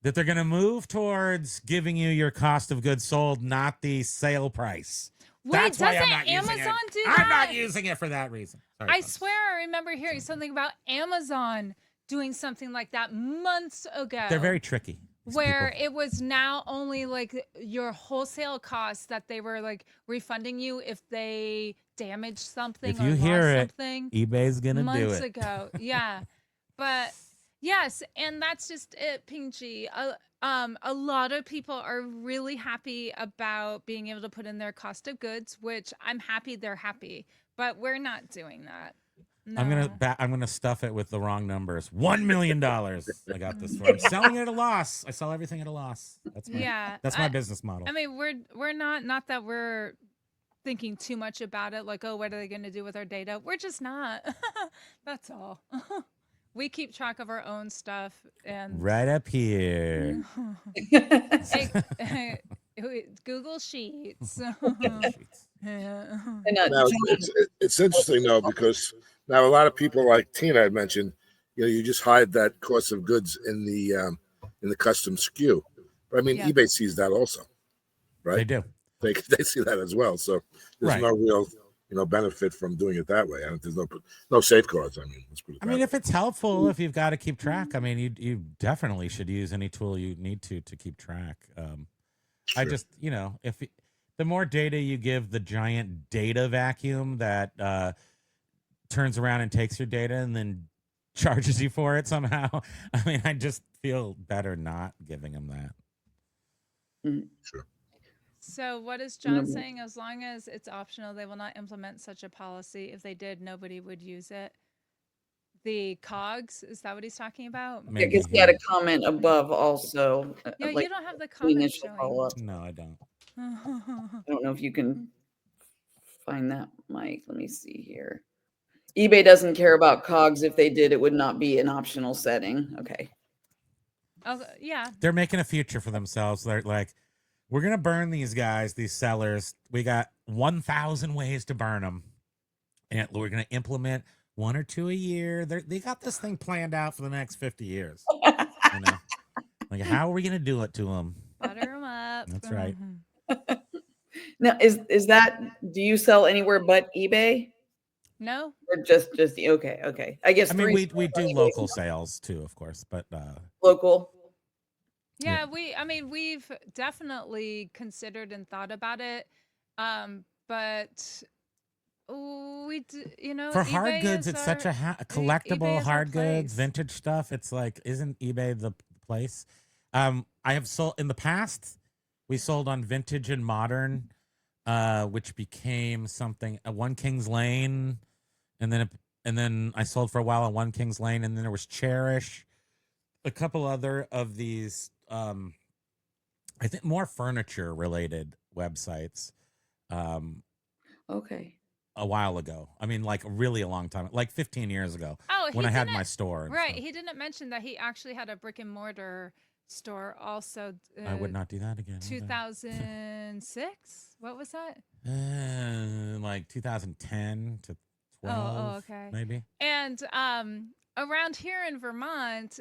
that they're going to move towards giving you your cost of goods sold, not the sale price. Wait, That's why I'm doesn't not using Amazon it. do that? I'm not using it for that reason. Sorry, I folks. swear I remember hearing something about Amazon doing something like that months ago. They're very tricky. Where it was now only like your wholesale costs that they were like refunding you if they damaged something If or you lost hear something. eBay's going to do it. Months ago. Yeah. But yes, and that's just it, Ping G. A lot of people are really happy about being able to put in their cost of goods, which I'm happy they're happy, but we're not doing that. No. I'm gonna stuff it with the wrong numbers. $1 million. I got this for. I'm selling it at a loss. I sell everything at a loss. That's my business model. I mean, we're not that we're thinking too much about it. Like, oh, what are they going to do with our data? We're just not. That's all. We keep track of our own stuff and right up here. Google Sheets. Now, it's interesting though, because now a lot of people, like Tina had mentioned, you just hide that cost of goods in the custom SKU. But I mean, eBay sees that also, right? They do. They see that as well. So there's no real benefit from doing it that way. There's no safeguards. I mean, let's put it that way. If it's helpful, if you've got to keep track, I mean, you definitely should use any tool you need to keep track. I just, if the more data you give the giant data vacuum that turns around and takes your data and then charges you for it somehow, I mean, I just feel better not giving them that. Sure. So what is John saying? As long as it's optional, they will not implement such a policy. If they did, nobody would use it. The cogs, is that what he's talking about? I guess he had a comment above also. Yeah, like you don't have the the comment initial showing. follow-up. No, I don't. I don't know if you can find that, Mike. Let me see here. eBay doesn't care about cogs. If they did, it would not be an optional setting. Okay. Oh, yeah. They're making a future for themselves. They're like, we're going to burn these guys, these sellers. We got 1,000 ways to burn them. And we're going to implement 1 or 2 a year. They got this thing planned out for the next 50 years. You know, like, how are we going to do it to them? Butter them up. That's right. Now, is that, do you sell anywhere but eBay? No. Or just okay. I guess I mean, we do local sales too, of course, but local. Yeah, we've definitely considered and thought about it. But for hard goods, it's such a collectible hard goods, place. vintage stuff. It's like, isn't eBay the place? I have sold in the past. We sold on Vintage and Modern, which became something at One Kings Lane, and then I sold for a while on One Kings Lane, and then there was Cherish, a couple other of these. I think more furniture related websites. Okay. A while ago. I mean, like really a long time, like 15 years ago. Oh, when I had my store. Right. Stuff. He didn't mention that he actually had a brick and mortar store also. I would not do that again. 2006? What was that? Like 2010 to 12. Oh, okay. Maybe. And around here in Vermont,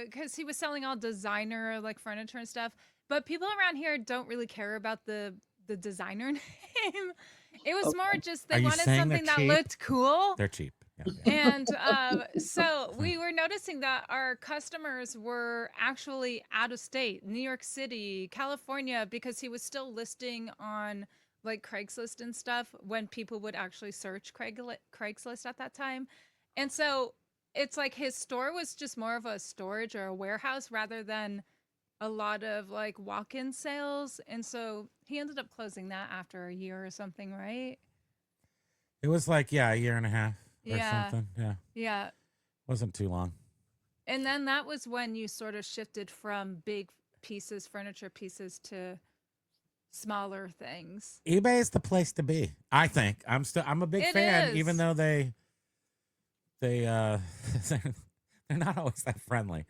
because he was selling all designer like furniture and stuff, but people around here don't really care about the designer name. It was more just they wanted something that looked cool. They're cheap. Yeah. And so we were noticing that our customers were actually out of state, New York City, California, because he was still listing on like Craigslist and stuff when people would actually search Craigslist at that time. And so it's like his store was just more of a storage or a warehouse rather than a lot of like walk-in sales. And so he ended up closing that after a year or something, right? It was like, a year and a half or something. Yeah. Yeah. Wasn't too long. And then that was when you sort of shifted from big pieces, furniture pieces, to smaller things. eBay is the place to be, I think. I'm a big fan, even though they they're not always that friendly.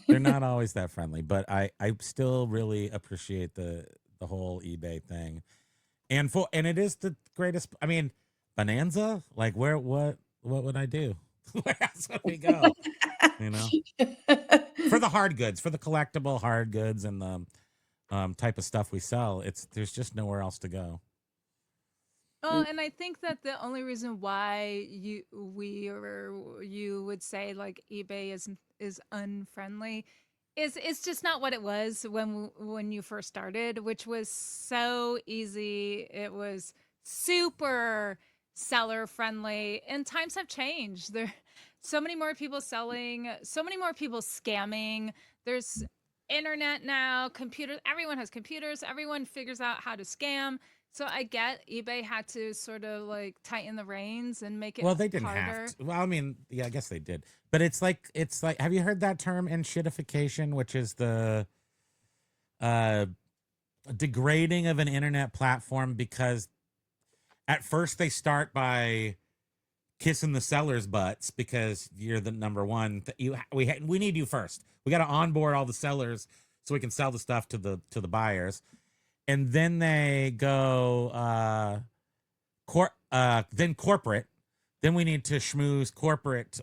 They're not always that friendly, but I still really appreciate the whole eBay thing. And it is the greatest. I mean, Bonanza, like what would I do? Where else would we go? You know, for the hard goods, for the collectible hard goods and the type of stuff we sell, there's just nowhere else to go. Oh, and I think that the only reason why you would say like eBay is unfriendly is it's just not what it was when you first started, which was so easy. It was super seller friendly, and times have changed. There so many more people selling, so many more people scamming. There's internet now, computers, everyone has computers, everyone figures out how to scam. So I get eBay had to sort of like tighten the reins and make it Well, they didn't harder. have to. Well, I mean, yeah, I guess they did. But it's like have you heard that term enshittification, which is the degrading of an internet platform, because at first they start by kissing the sellers' butts because you're the number one. We need you first. We got to onboard all the sellers so we can sell the stuff to the buyers. And then they go then corporate. Then we need to schmooze corporate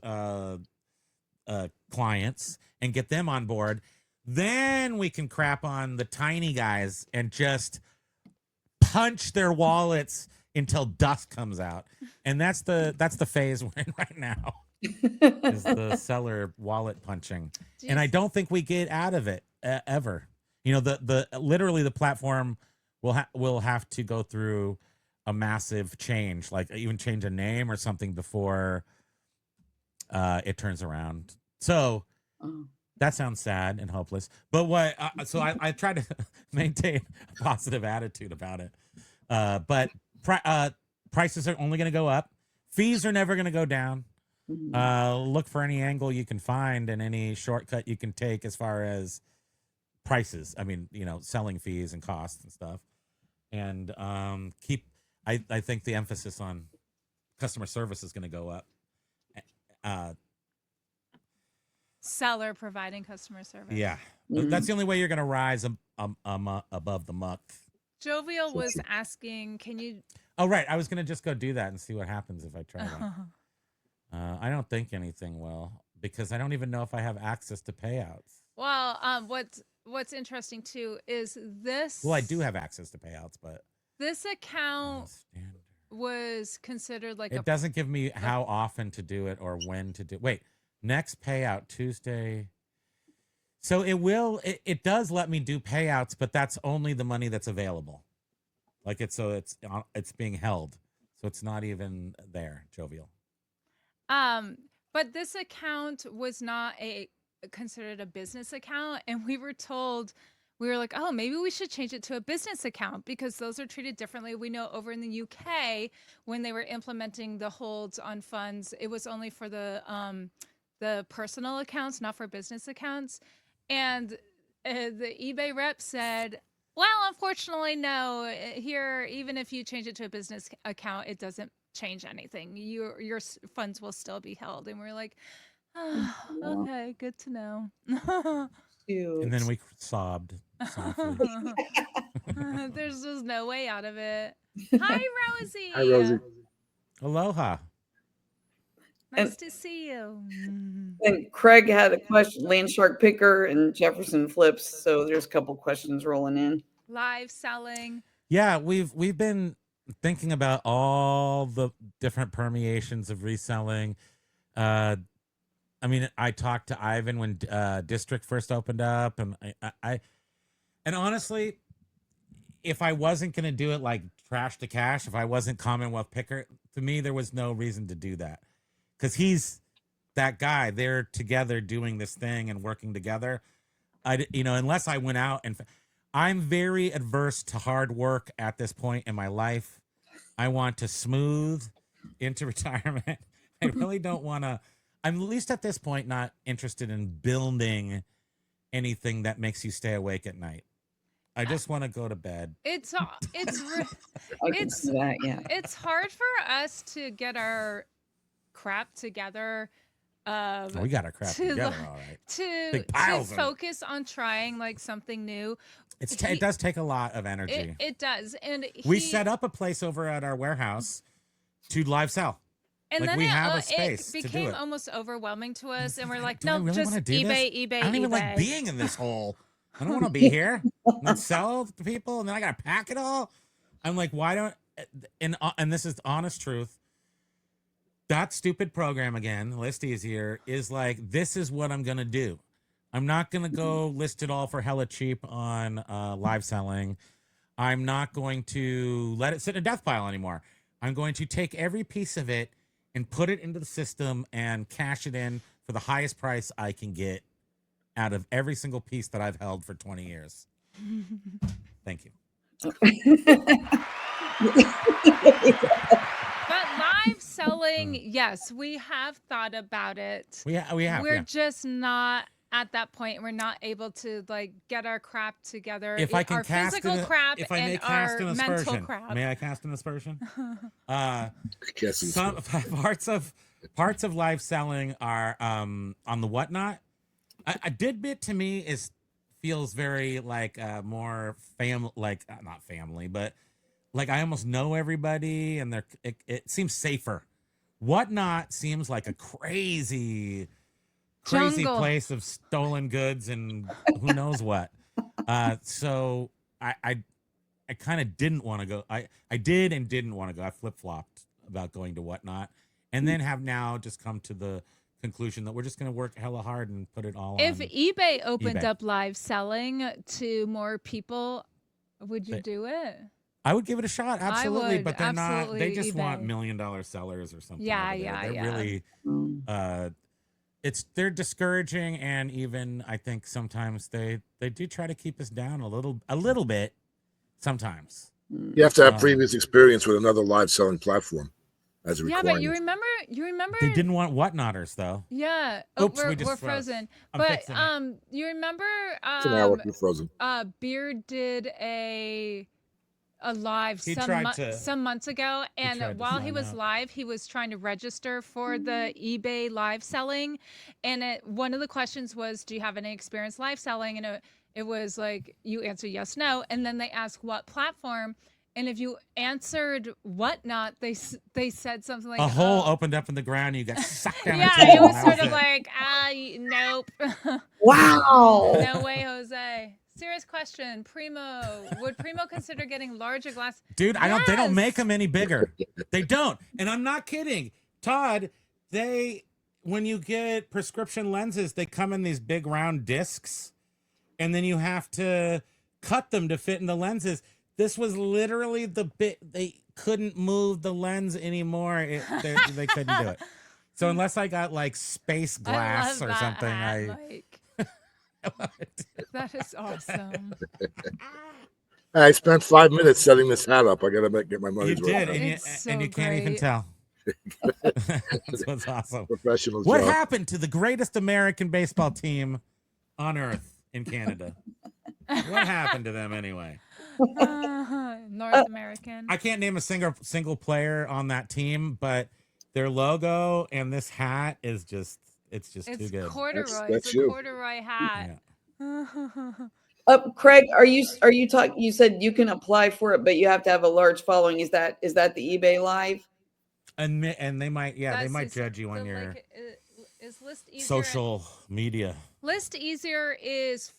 clients and get them on board. Then we can crap on the tiny guys and just punch their wallets until dust comes out. And that's the phase we're in right now. Is the seller wallet punching. And I don't think we get out of it ever. You know, the literally the platform will have to go through a massive change, like even change a name or something before it turns around. So That sounds sad and hopeless. But what? So I try to maintain a positive attitude about it. But prices are only going to go up. Fees are never going to go down. Look for any angle you can find and any shortcut you can take as far as prices. I mean, selling fees and costs and stuff. And I think the emphasis on customer service is going to go up. Seller providing customer service. Yeah. That's the only way you're going to rise above the muck. Jovial was asking, can you... Oh, right. I was going to just go do that and see what happens if I try that. I don't think anything will, because I don't even know if I have access to payouts. Well, what's interesting, too, is this... Well, I do have access to payouts, but... This account was considered like it doesn't give me how often to do it or when to do it. Wait, next payout, Tuesday... So it does let me do payouts, but that's only the money that's available. Like it's being held. So it's not even there, Jovial. But this account was not considered a business account, and we were told, we were like, oh, maybe we should change it to a business account because those are treated differently. We know over in the UK when they were implementing the holds on funds, it was only for the personal accounts, not for business accounts. And the eBay rep said, well, unfortunately, no. Here, even if you change it to a business account, it doesn't change anything. Your funds will still be held. And we're like, oh, okay, good to know. And then we sobbed softly. There's just no way out of it. Hi, Rosie. Hi, Rosie. Aloha. Nice to see you. And Craig had a question, Land Shark Picker and Jefferson Flips. So there's a couple questions rolling in. Live selling. Yeah, we've been thinking about all the different permeations of reselling. I mean, I talked to Ivan when District first opened up, and and honestly, if I wasn't gonna do it like Trash to Cash, if I wasn't Commonwealth Picker, to me there was no reason to do that. Because he's that guy. They're together doing this thing and working together. Unless I went out and I'm very adverse to hard work at this point in my life. I want to smooth into retirement. I really don't want to. I'm at least at this point not interested in building anything that makes you stay awake at night. I just want to go to bed. It's It's hard for us to get our crap together. We got our crap together, all right. To focus on trying like something new. It does take a lot of energy. It does, and we set up a place over at our warehouse to live sell. And like then we have a space it to do became it. almost overwhelming to us, and we're like, do I no, really just wanna do eBay. this? I don't even like being in this hole. I don't want to be here and sell to people, and then I gotta pack it all. I'm like, why don't? And this is the honest truth. That stupid program again, List Easier, is like, this is what I'm gonna do. I'm not gonna go list it all for hella cheap on live selling. I'm not going to let it sit in a death pile anymore. I'm going to take every piece of it and put it into the system and cash it in for the highest price I can get out of every single piece that I've held for 20 years. Thank you. But live selling, yes, we have thought about it. We have. We're just not at that point. We're not able to like get our crap together. If I can our cast physical crap if I may and cast our an mental aspersion, crap. may I cast an aspersion? Some parts of live selling are on the Whatnot. A Didbit to me feels very like more family, like not family, but like I almost know everybody, and it seems safer. Whatnot seems like a crazy Jungle. place of stolen goods and who knows what. So I kind of didn't want to go. I did and didn't want to go. I flip-flopped about going to Whatnot, and then have now just come to the conclusion that we're just going to work hella hard and put it all If on eBay opened eBay. up live selling to more people, would you do it? I would give it a shot, absolutely. would, But they're not. They absolutely, just want eBay. $1 million sellers or something. Yeah, over there. yeah, They're yeah. really they're discouraging, and even I think sometimes they do try to keep us down a little bit sometimes. You have to have previous experience with another live selling platform as a Yeah, requirement. but you remember They didn't want whatnotters though. Yeah. Oops, we're, we just we're froze. frozen. I'm But fixing it. you remember It's an hour. You're frozen. Beard did a live He tried to- some months ago, and tried to while he sign was up. live, he was trying to register for the eBay live selling, and one of the questions was, "Do you have any experience live selling?" And it was like you answer yes, no, and then they ask what platform, and if you answered whatnot, they said something like A hole "Oh." opened up in the ground, and you got sucked down. Yeah, a tunnel, it was and that sort of it. like nope. Wow. No way, Jose. Serious question, Primo. Would Primo consider getting larger glass? Dude, I don't. They don't make Yes! them any bigger. They don't, and I'm not kidding, Todd. When you get prescription lenses, they come in these big round discs, and then you have to cut them to fit in the lenses. This was literally the bit. They couldn't move the lens anymore. They couldn't do it. So unless I got like space glass I love or that something, hat, Mike. That is awesome. I spent 5 minutes setting this hat up. I gotta get my you money's worth. did, It's and you so can't even great. tell. That's what's awesome. Professional What job. happened to the greatest American baseball team on earth in Canada? What happened to them anyway? North American. I can't name a single player on that team, but their logo and this hat is just too It's good. corduroy. That's It's a you. corduroy hat. Craig, are you talking? You said you can apply for it, but you have to have a large following. Is that the eBay Live? And they might That's might just judge you on the, your like, is list easier. social media. List easier is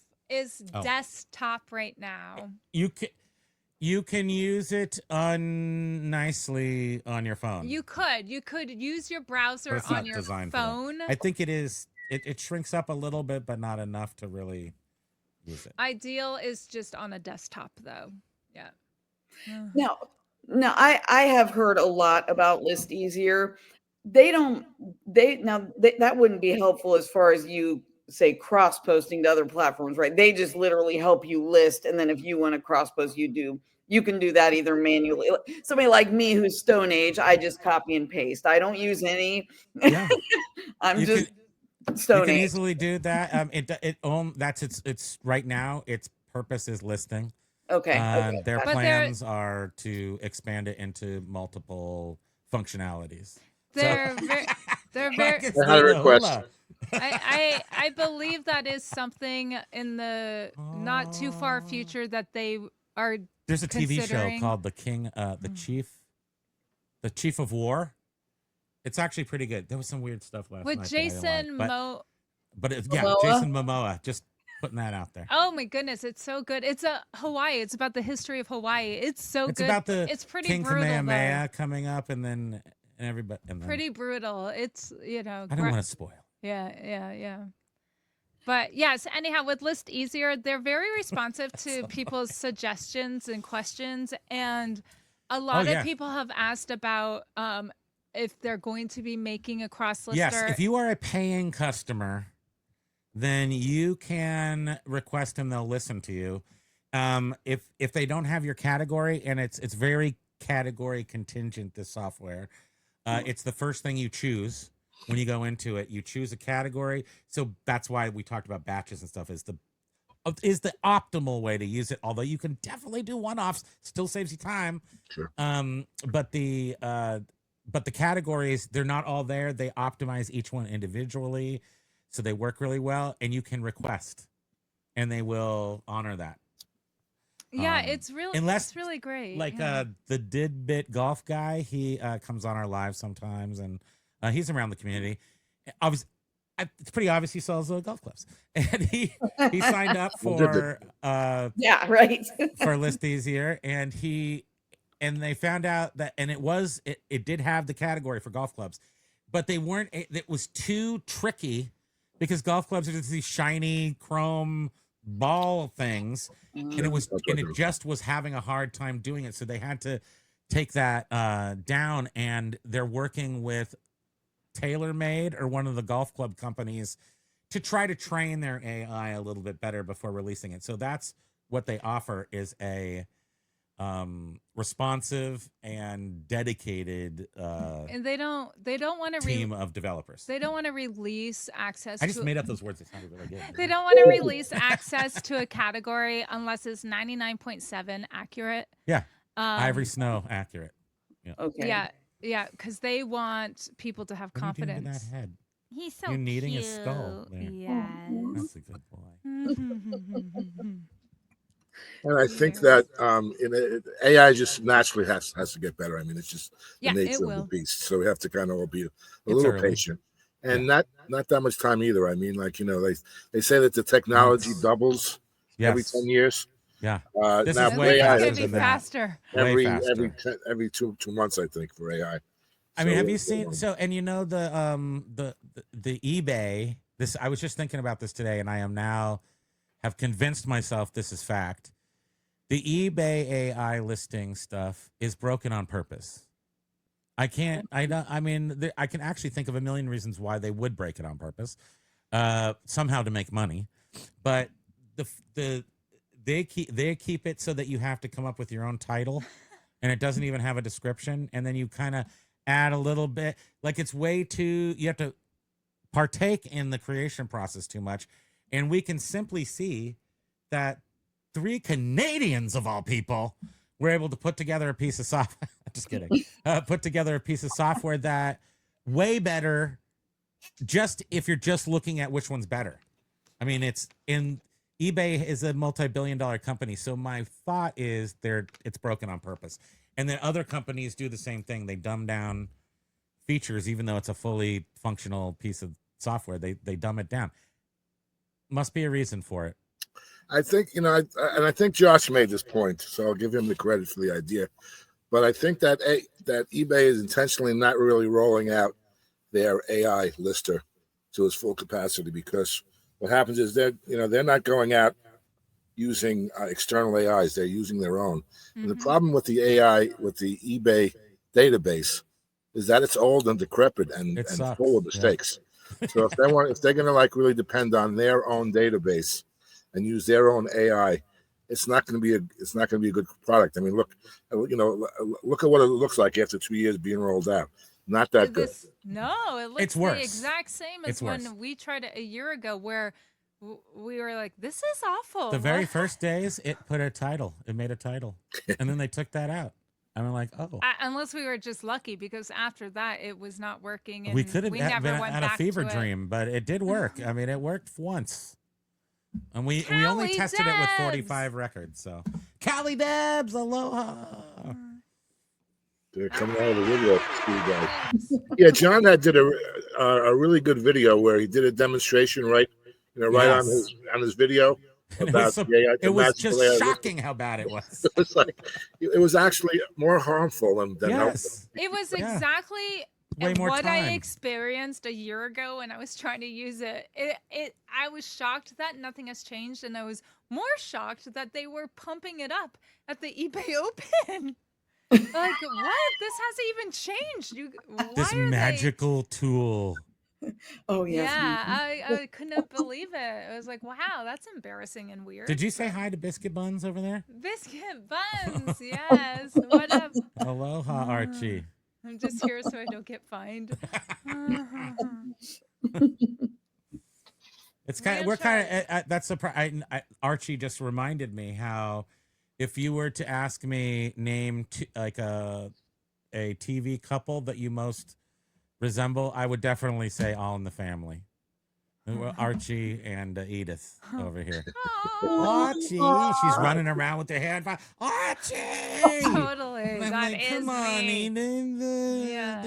desktop right now. You can use it nicely on your phone. You could use your browser It's on not your designed for that. phone. I think it is. It shrinks up a little bit, but not enough to really use it. Ideal is just on a desktop, though. Yeah. Now I have heard a lot about List Easier. That wouldn't be helpful as far as you say cross posting to other platforms, right? They just literally help you list, and then if you want to cross post, you can do that either manually. Somebody like me who's Stone Age, I just copy and paste. I don't use any. Yeah. I'm You just You Stone can Age. easily do that. That's it's right now. Its purpose is listing. Okay. Their Gotcha. plans are to expand it into multiple functionalities. They're they're very. It's I had a the request. hula. I believe that is something in the not too far future that they are. There's a TV show considering. called The King, the Chief of War. It's actually pretty good. There was some weird stuff last With night that I didn't Jason like, but Momoa? Jason Momoa. Just putting that out there. Oh my goodness, it's so good. It's Hawaii. It's about the history of Hawaii. It's so It's good. about the It's pretty King brutal, Kamehameha coming up, and everybody. And then, pretty brutal. It's I don't want to spoil. Yeah. But yes, anyhow, with List Easier, they're very responsive to people's suggestions and questions, and a lot of people have asked about if they're going to be making a cross lister. Yes, if you are a paying customer, then you can request and they'll listen to you. If they don't have your category, and it's very category contingent, this software, it's the first thing you choose when you go into it. You choose a category, so that's why we talked about batches and stuff. Is the optimal way to use it. Although you can definitely do one-offs, still saves you time. Sure. But the categories, they're not all there. They optimize each one individually, so they work really well, and you can request, and they will honor that. Yeah, it's really great. Like yeah. the Didbit golf guy, he comes on our live sometimes, and he's around the community. It's pretty obvious he sells golf clubs, and he signed up for yeah, right. for List Easier, and they found out that, and it did have the category for golf clubs, but they weren't. It was too tricky because golf clubs are just these shiny chrome ball things, and it just was having a hard time doing it. So they had to take that down, and they're working with TaylorMade or one of the golf club companies to try to train their AI a little bit better before releasing it. So that's what they offer, is a responsive and dedicated And they don't want to team of developers. They don't want to release access. I just made up those words. They sounded really good. They don't want to release access to a category unless it's 99.7 accurate. Yeah, Ivory Snow accurate. Yeah. Okay. Yeah, because they want people to have What are you doing confidence. to that head? He's so You're kneading cute. his skull there. Yes. That's a good boy. And I think that AI just naturally has to get better. I mean, it's just the nature of the beast. So we have to kind of all be a little patient, and not that much time either. I mean, like, they say that the technology doubles every 10 years. Yeah, This is way faster. Every 2 months, I think, for AI. I mean, have you seen? So, and the eBay. This, I was just thinking about this today, and I am now have convinced myself this is fact. The eBay AI listing stuff is broken on purpose. I can actually think of a million reasons why they would break it on purpose, somehow to make money, but they keep it so that you have to come up with your own title, and it doesn't even have a description, and then you kind of add a little bit, like it's way too. You have to partake in the creation process too much, and we can simply see that 3 Canadians of all people were able to put together a piece of software. Just kidding. Put together a piece of software that way better. Just if you're just looking at which one's better. I mean, eBay is a multi-billion-dollar company, so my thought is it's broken on purpose. And then other companies do the same thing. They dumb down features, even though it's a fully functional piece of software. They dumb it down. Must be a reason for it. I think, I think Josh made this point, so I'll give him the credit for the idea. But I think that eBay is intentionally not really rolling out their AI lister to its full capacity, because what happens is they're not going out using external AIs; they're using their own. Mm-hmm. And the problem with the AI, with the eBay database, is that it's old and decrepit and full of mistakes. Yeah. So if they're going to like really depend on their own database and use their own AI, it's not going to be a good product. I mean, look at what it looks like after 2 years being rolled out. Not that good. No, it looks the exact same as when we tried it a year ago, where we were like, "This is awful." The very first days, it put a title. It made a title, and then they took that out. And we're like, oh. Unless we were just lucky, because after that, it was not working. And we could have been at a fever dream, but it did work. I mean, it worked once. And we only tested it with 45 records. So, Cali Debs, aloha. They're coming out of the woodwork, guys. Yeah, John did a really good video where he did a demonstration right on his video. It was just shocking how bad it was. It was actually more harmful than helpful. It was exactly what I experienced a year ago when I was trying to use it. I was shocked that nothing has changed, and I was more shocked that they were pumping it up at the eBay Open. Like, what? This hasn't even changed. This magical tool. Oh, yes. Yeah, I couldn't believe it. I was like, wow, that's embarrassing and weird. Did you say hi to Biscuit Buns over there? Biscuit Buns, yes. What up? Aloha, Archie. I'm just here so I don't get fined. It's kind of, we're kind of, that's surprising. Archie just reminded me how, if you were to ask me name like a TV couple that you most resemble, I would definitely say All in the Family. Archie and Edith over here. Archie, she's running around with her hair on fire. Archie, totally. That like, is come on, Edith. Yeah.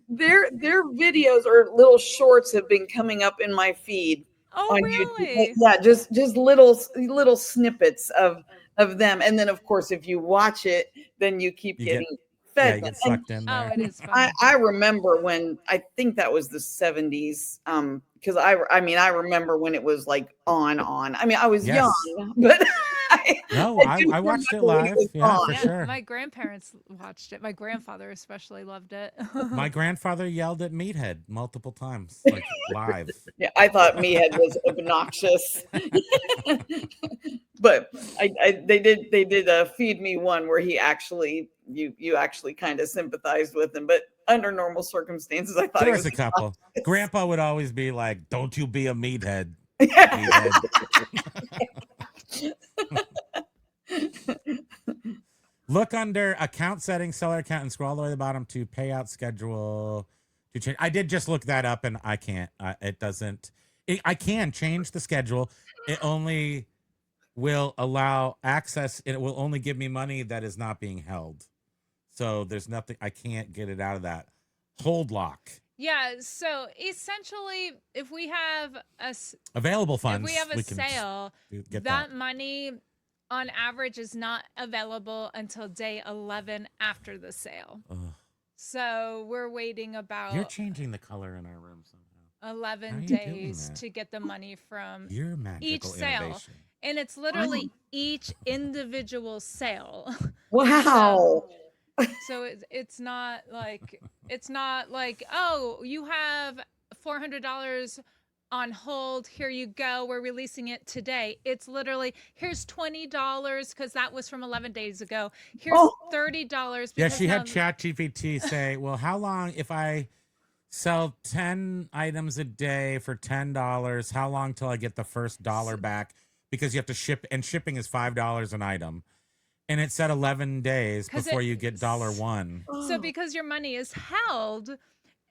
Their videos or little shorts have been coming up in my feed. Oh, on really? YouTube. Yeah, just little snippets of them, and then of course, if you watch it, then you keep getting fed. Yeah, you get sucked in there. Oh, it is fun. I remember when, I think that was the 70s, because I remember when it was like on. I mean, I was young, but No, I watched it live. Yeah, for Yeah, sure. my grandparents watched it. My grandfather especially loved it. My grandfather yelled at Meathead multiple times, like live. Yeah, I thought Meathead was obnoxious. But they did feed me one where he actually you actually kind of sympathized with him, but under normal circumstances I thought There he was was a couple. Grandpa would always be like, "Don't you be a meathead." Yeah. Meathead. Look under account settings, seller account, and scroll all the way to the bottom to payout schedule to change. I did just look that up, and I can't. It doesn't. I can change the schedule. It only will allow access. It will only give me money that is not being held. So there's nothing. I can't get it out of that hold lock. Yeah, so essentially, if we have Available funds, if we have a can sale, get that money on average is not available until day 11 after the sale. Ugh. So we're waiting about You're changing the color in our room somehow. 11 you doing days that? to get the money from Your magical each sale. innovation. And it's literally each individual sale. Wow. So it's not like oh, you have $400 on hold, here you go, we're releasing it today. It's literally, here's $20 because that was from 11 days ago. Here's $30. Yeah, she had ChatGPT say, well, how long if I sell 10 items a day for $10, how long till I get the first dollar back? Because you have to ship, and shipping is $5 an item. And it said 11 days before you get $1. So because your money is held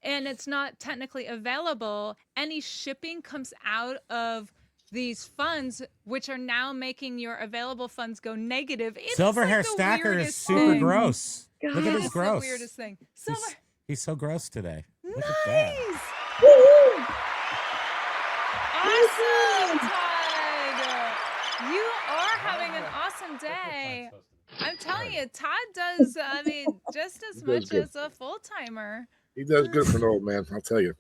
and it's not technically available, any shipping comes out of these funds, which are now making your available funds go negative. It's Silver like hair the stacker is weirdest super thing. gross. Look at his It's gross. the weirdest thing. He's so gross today. Look at Nice. that. Awesome, Todd. You are having an awesome day. I'm telling you, Todd does, I mean, just as much good. as a full-timer. He does good for an old man, I'll tell you.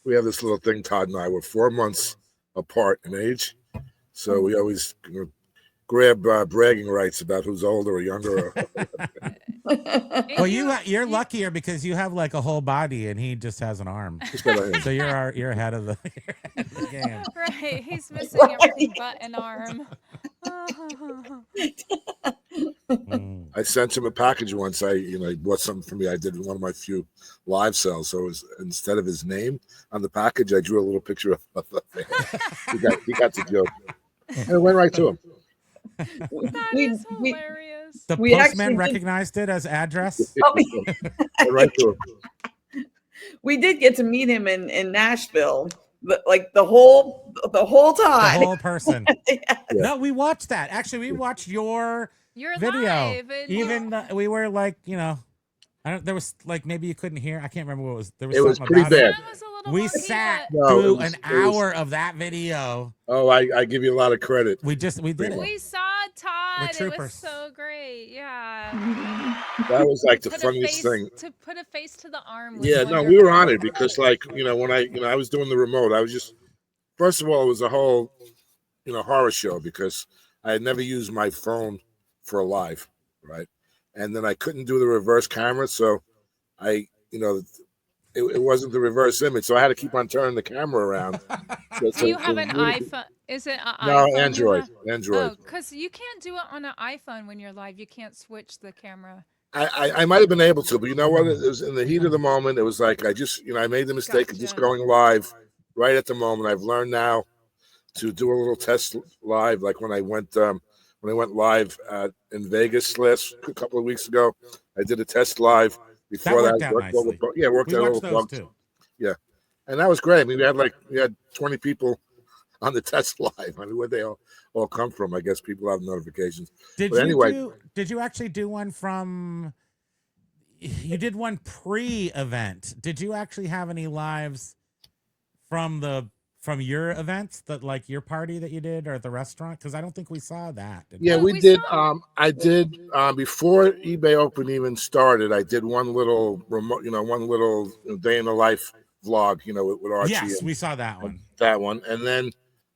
We have this little thing, Todd and I. We're 4 months apart in age, so we always grab bragging rights about who's older or younger. Well, you're luckier because you have like a whole body and he just has an arm. So you're ahead of the game. Right, he's missing everything but an arm. I sent him a package once. He bought something for me. I did one of my few live sales. So it was, instead of his name on the package, I drew a little picture of the thing. He got the joke. And it went right to him. That is hilarious. The postman recognized it as address. Right to him. We did get to meet him in Nashville, but like the whole time. The whole person. Yeah. No, we watched that. Actually, we watched your video. Live Even we were like, there was like, maybe you couldn't hear. I can't remember what it was. There was it was something pretty about bad. it. We sat No, through an hour of that video. Oh, I give you a lot of credit. We We did it. We saw Todd. It was so great. Yeah. That was like the funniest thing. To put a face to the arm. Yeah, no, we were honored because, like, when I was doing the remote, I was just, first of all, it was a whole, horror show because I had never used my phone for a live, right? And then I couldn't do the reverse camera, so it wasn't the reverse image, so I had to keep on turning the camera around. Do you have an iPhone? Is it an no, iPhone? Android. Oh, because you can't do it on an iPhone when you're live. You can't switch the camera. I might have been able to, but you know what? It was in the heat of the moment. It was like I just, I made the mistake of just going live right at the moment. I've learned now to do a little test live, like when I went live in Vegas a couple of weeks ago. I did a test live. Before that worked out nicely. Worked out all the bugs. Too. Yeah, and that was great. I mean, we had 20 people on the test live. I mean, where they all come from? I guess people have notifications. Did you actually do one from? You did one pre-event. Did you actually have any lives from your events, that like your party that you did, or at the restaurant? Because I don't think we saw that. We did. I did before eBay Open even started. I did one little remote, one little day in the life vlog, with Archie. Yes, we saw that one. That one, and then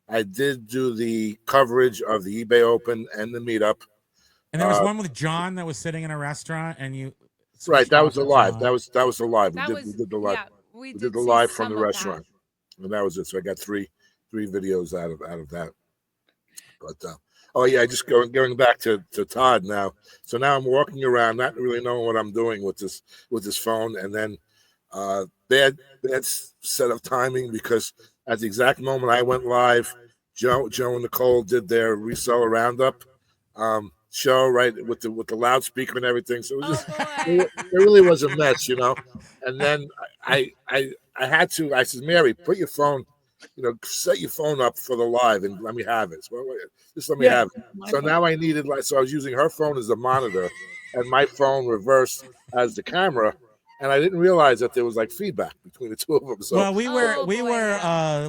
I did do the coverage of the eBay Open and the meetup. And there was one with John that was sitting in a restaurant, and you Right, switched that off was a with live. John. That was a live. That was We did the live. yeah. We We did did the see live from some the of restaurant, and that was it. So I got three videos out of that. But oh yeah, just going back to Todd now. So now I'm walking around, not really knowing what I'm doing with this phone, and then bad set of timing, because at the exact moment I went live, Joe and Nicole did their reseller roundup show, right, with the loudspeaker and everything. So it was that. just Oh boy. it really was a mess, you know. And then I had to. I said, Mary, put your phone, set your phone up for the live and let me have it. So, just let me have it. So now I needed, so I was using her phone as the monitor and my phone reversed as the camera, and I didn't realize that there was like feedback between the two of them. So Well, we were boy,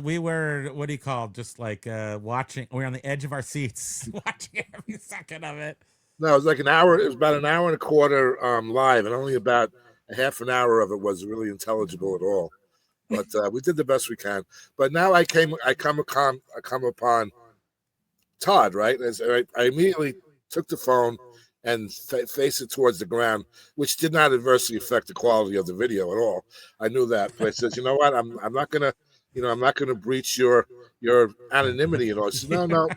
we were what do you call it? Just like watching. We were on the edge of our seats, watching every second of it. no, it was like an hour. It was about an hour and a quarter live, and only about a half an hour of it was really intelligible at all. But we did the best we can. But now I come upon Todd, right? As I immediately took the phone and faced it towards the ground, which did not adversely affect the quality of the video at all. I knew that, but I said, you know what? I'm not gonna, I'm not gonna breach your anonymity and all. She said, no.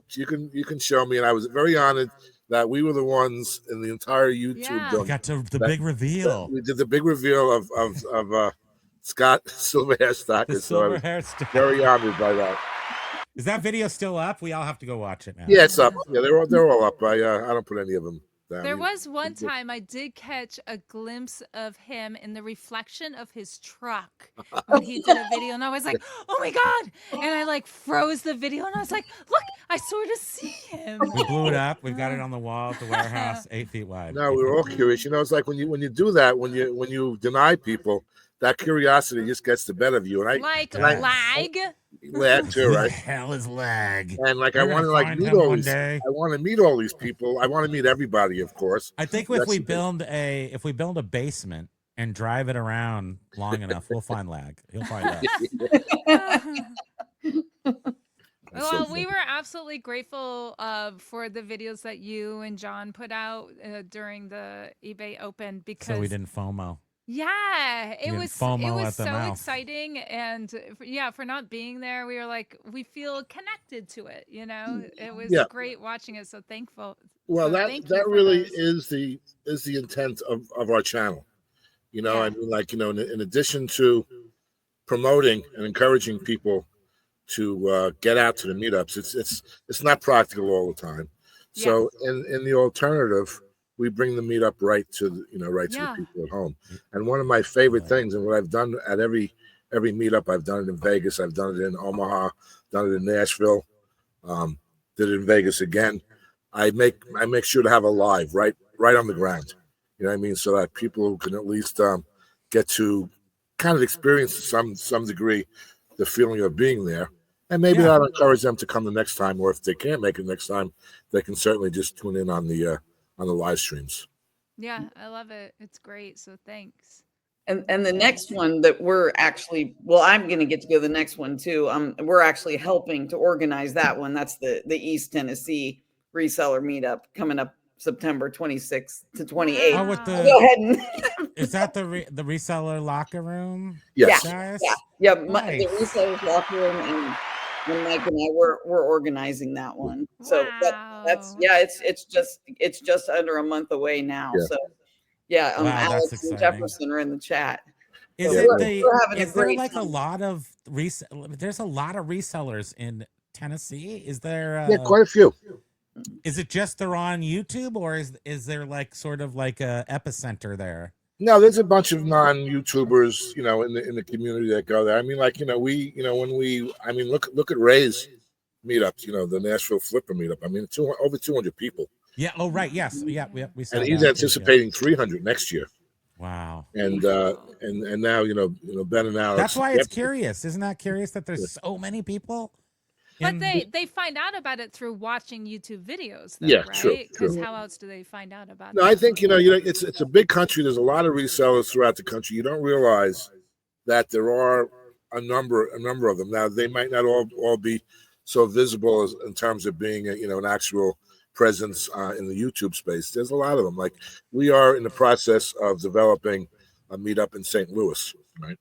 You can show me, and I was very honored that we were the ones in the entire YouTube. Yeah. We got to the big reveal. We did the big reveal of Scott Silverhair The Stalker. So I silver was hair stuff. very honored by that. Is that video still up? We all have to go watch it now. Yeah, it's up. Yeah, they're all up. I don't put any of them down. There was one time I did catch a glimpse of him in the reflection of his truck when he did a video, and I was like, "Oh my god!" And I like froze the video, and I was like, "Look, I sort of see him." We blew it up. We've got it on the wall at the warehouse, 8 feet wide. No, we were all curious. It's like when you do that, when you deny people, that curiosity just gets the better of you. And Like Yes. lag. that too, Who the right? hell is lag? And like We're I gonna want to like find meet him all one these. day. I want to meet all these people. I want to meet everybody, of course. I think if we build a basement and drive it around long enough, we'll find lag. He'll find us. Well, we were absolutely grateful for the videos that you and John put out during the eBay Open, because So we didn't FOMO. yeah, it didn't was FOMO at the so mouth. exciting, and for not being there, we were like, we feel connected to it. It was Yeah. great watching it. So thankful. Well, So thank you that for really those. is the intent of our channel. Yeah. I mean, like in addition to promoting and encouraging people to get out to the meetups, it's not practical all the time. So in the alternative, we bring the meetup right to to the people at home. And one of my favorite things, and what I've done at every meetup, I've done it in Vegas, I've done it in Omaha, done it in Nashville, did it in Vegas again. I make sure to have a live right on the ground. You know what I mean? So that people can at least get to kind of experience to some degree the feeling of being there. And maybe that'll encourage them to come the next time, or if they can't make it next time, they can certainly just tune in on the live streams. Yeah, I love it. It's great. So thanks. And the next one that we're actually, well, I'm going to get to go to the next one too. We're actually helping to organize that one. That's the East Tennessee reseller meetup coming up September 26th to 28th. Oh, with the Go ahead and is that the reseller locker room? Yes. Guys? yeah. Nice. The reseller locker room, and Mike and I we're organizing that one. So that's it's just under a month away now. Yeah. So Wow, that's Alex and exciting. Jefferson are in the chat. Is So it we're having a is there great like time. a lot of there's a lot of resellers in Tennessee? Is there Yeah, quite a few. is it just they're on YouTube, or is there like sort of like a epicenter there? No, there's a bunch of non-YouTubers, in the community that go there. I mean, like, look at Ray's meetups, the Nashville Flipper meetup. I mean, over 200 people. Yeah. Oh, right. Yes. Yeah. We saw And that he's too, anticipating 300 next year. Wow. And now, Ben and Alex. That's why it's curious. Isn't that curious that there's so many people? But they find out about it through watching YouTube videos, though, Yeah, right? true. Because how else do they find out about it? No, I think it's a big country. There's a lot of resellers throughout the country. You don't realize that there are a number of them. Now they might not all be so visible as in terms of being an actual presence in the YouTube space. There's a lot of them. Like we are in the process of developing a meetup in St. Louis right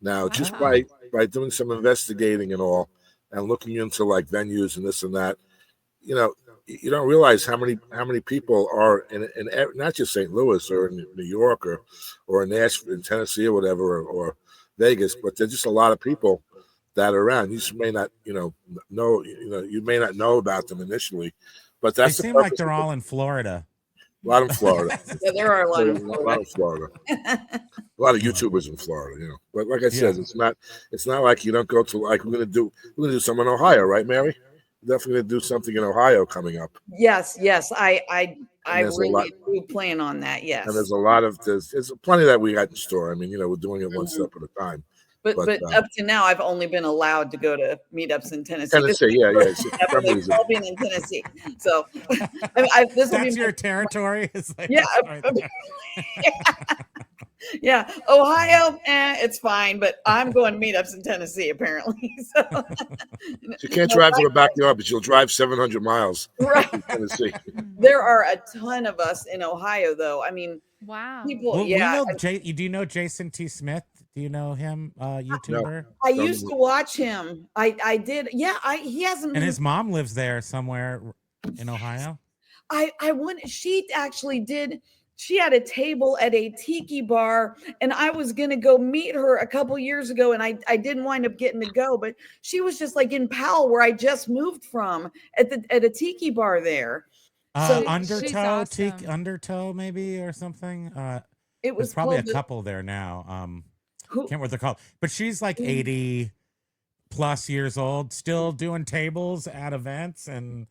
now, just by doing some investigating and all, and looking into like venues and this and that. You don't realize how many people are in not just St. Louis or in New York or in Nashville, in Tennessee or whatever, or Vegas, but there's just a lot of people that are around. You just may not, you may not know about them initially, but that's they seem like they're all in Florida. A lot in Florida. Yeah, there are a lot in Florida. A lot of YouTubers in Florida, But like I said, it's not like you don't go to like we're gonna do some in Ohio, right, Mary? Definitely gonna do something in Ohio coming up. Yes, I really do plan on that. Yes, and there's a lot of there's plenty that we got in store. I mean, we're doing it one step at a time. But up to now, I've only been allowed to go to meetups in Tennessee. It's all been in Tennessee. So this will be your territory. It's like, yeah. Ohio, it's fine, but I'm going to meetups in Tennessee apparently. So you can't drive to the backyard, but you'll drive 700 miles. Right. In Tennessee. There are a ton of us in Ohio, though. I mean, wow. People, well, do you know Jason T. Smith? Do you know him, YouTuber? No, I used to watch him. I did. Yeah, he hasn't. And his mom lives there somewhere in Ohio. She actually did. She had a table at a tiki bar, and I was gonna go meet her a couple years ago, and I didn't wind up getting to go. But she was just like in Powell, where I just moved from, at a tiki bar there. So Undertow, awesome. Undertow, maybe or something. It was probably a couple there now. Can't remember what they're called, but she's like 80 plus years old, still doing tables at events and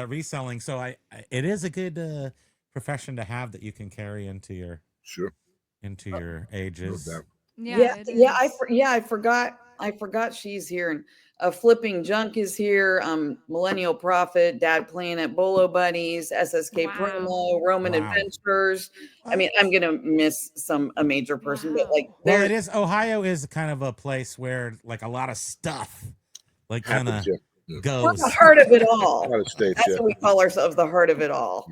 reselling. So it is a good profession to have that you can carry into your your ages. No I forgot she's here, and Flipping Junk is here. Millennial Prophet, Dad Planet, Bolo Buddies, SSK Primo, Roman Adventures. I mean, I'm gonna miss a major person, but like, it is. Ohio is kind of a place where like a lot of stuff like kind of goes. We're the heart of it all. That's what we call ourselves, the heart of it all.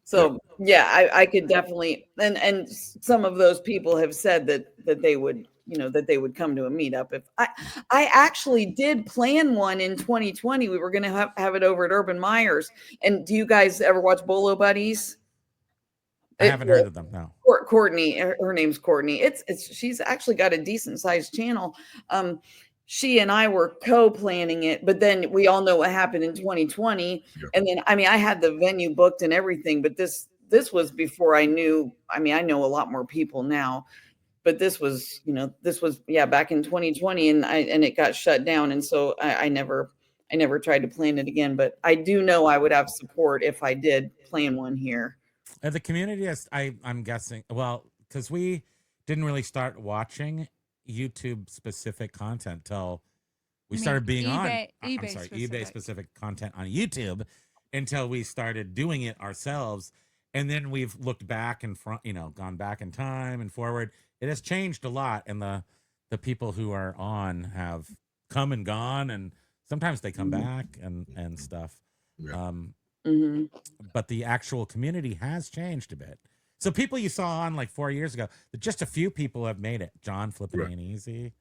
So I could definitely, and some of those people have said that they would, that they would come to a meetup. If I actually did plan one in 2020. We were going to have it over at Urban Myers. And do you guys ever watch Bolo Buddies? I haven't heard of them. No. Courtney, her name's Courtney. She's actually got a decent sized channel. She and I were co-planning it, but then we all know what happened in 2020. Yeah. And then, I had the venue booked and everything, but this was before I knew. I know a lot more people now, but this was back in 2020, and it got shut down. And so I never tried to plan it again, but I do know I would have support if I did plan one here. The community, I'm guessing, because we didn't really start watching YouTube specific content till we started being eBay specific content on YouTube until we started doing it ourselves. And then we've looked back and gone back in time and forward. It has changed a lot. And the people who are on have come and gone, and sometimes they come back and stuff. Yeah. But the actual community has changed a bit. So people you saw on like 4 years ago, just a few people have made it. John Flippin' Ain't Easy.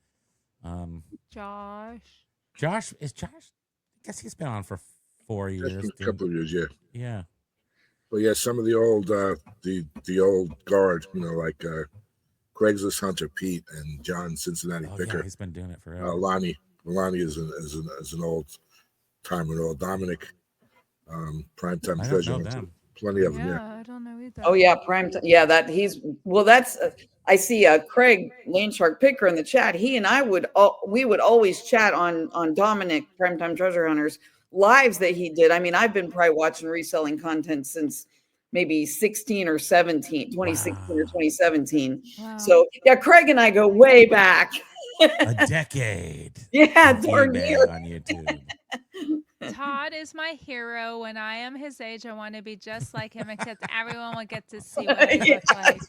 Josh. I guess he's been on for 4 years. A couple of years, yeah. Yeah. But some of the old the old guard, like Craigslist Hunter Pete and John Cincinnati Picker. Yeah, he's been doing it forever. Lonnie is an old timer. Dominic, Primetime Treasure. Plenty of them, I don't know either. Oh yeah, that's I see Craig Landshark Picker in the chat. He and I would always chat on Dominic Primetime Treasure Hunters lives that he did. I've been probably watching reselling content since maybe 2016 or 2017. Wow. So Craig and I go way back. A decade. Yeah, darn near on YouTube. Todd is my hero. When I am his age, I want to be just like him, except everyone will get to see what I look like.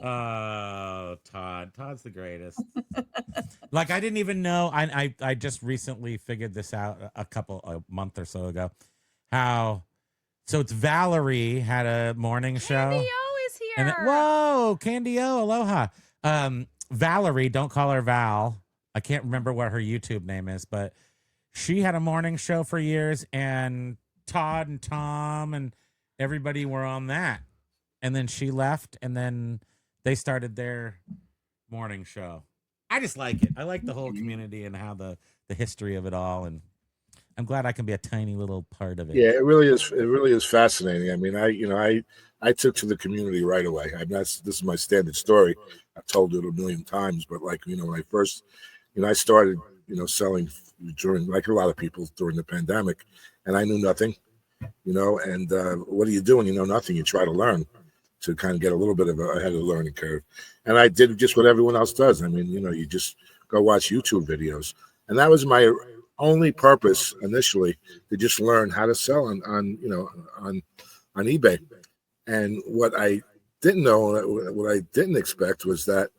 Oh, Todd's the greatest. Like, I didn't even know. I just recently figured this out a month or so ago. So it's Valerie had a morning show. Candy O is here. And whoa, Candy O, aloha. Valerie, don't call her Val. I can't remember what her YouTube name is, but she had a morning show for years, and Todd and Tom and everybody were on that. And then she left, and then they started their morning show. I just like it. I like the whole community and how the history of it all, and I'm glad I can be a tiny little part of it. Yeah, it really is. It really is fascinating. I mean, I took to the community right away. I mean, this is my standard story. I've told it a million times, but like, when I first, I started, selling during, like a lot of people, during the pandemic, and I knew nothing, and what do you do when you know nothing? You try to learn to kind of get a little bit of ahead of the learning curve. And I did just what everyone else does. I mean, you just go watch YouTube videos. And that was my only purpose initially, to just learn how to sell on eBay. And what I didn't know, what I didn't expect was that,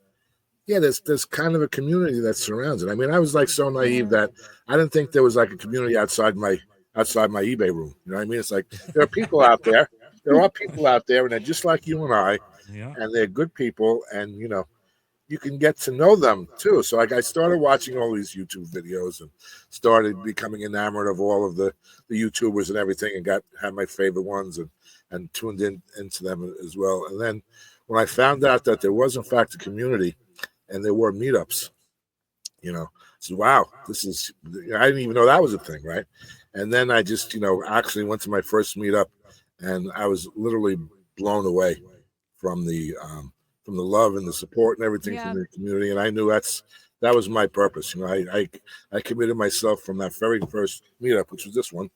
yeah, there's kind of a community that surrounds it. I mean, I was like so naive that I didn't think there was like a community outside my eBay room. You know what I mean? It's like, there are people out there. There are people out there, and they're just like you and I, and they're good people, and you can get to know them too. So like, I started watching all these YouTube videos and started becoming enamored of all of the YouTubers and everything, and had my favorite ones and tuned into them as well. And then when I found out that there was in fact a community and there were meetups, I said, wow, this is, I didn't even know that was a thing, right? And then I just, actually went to my first meetup, and I was literally blown away from the love and the support and everything from the community. And I knew that was my purpose. I committed myself from that very first meetup, which was this one.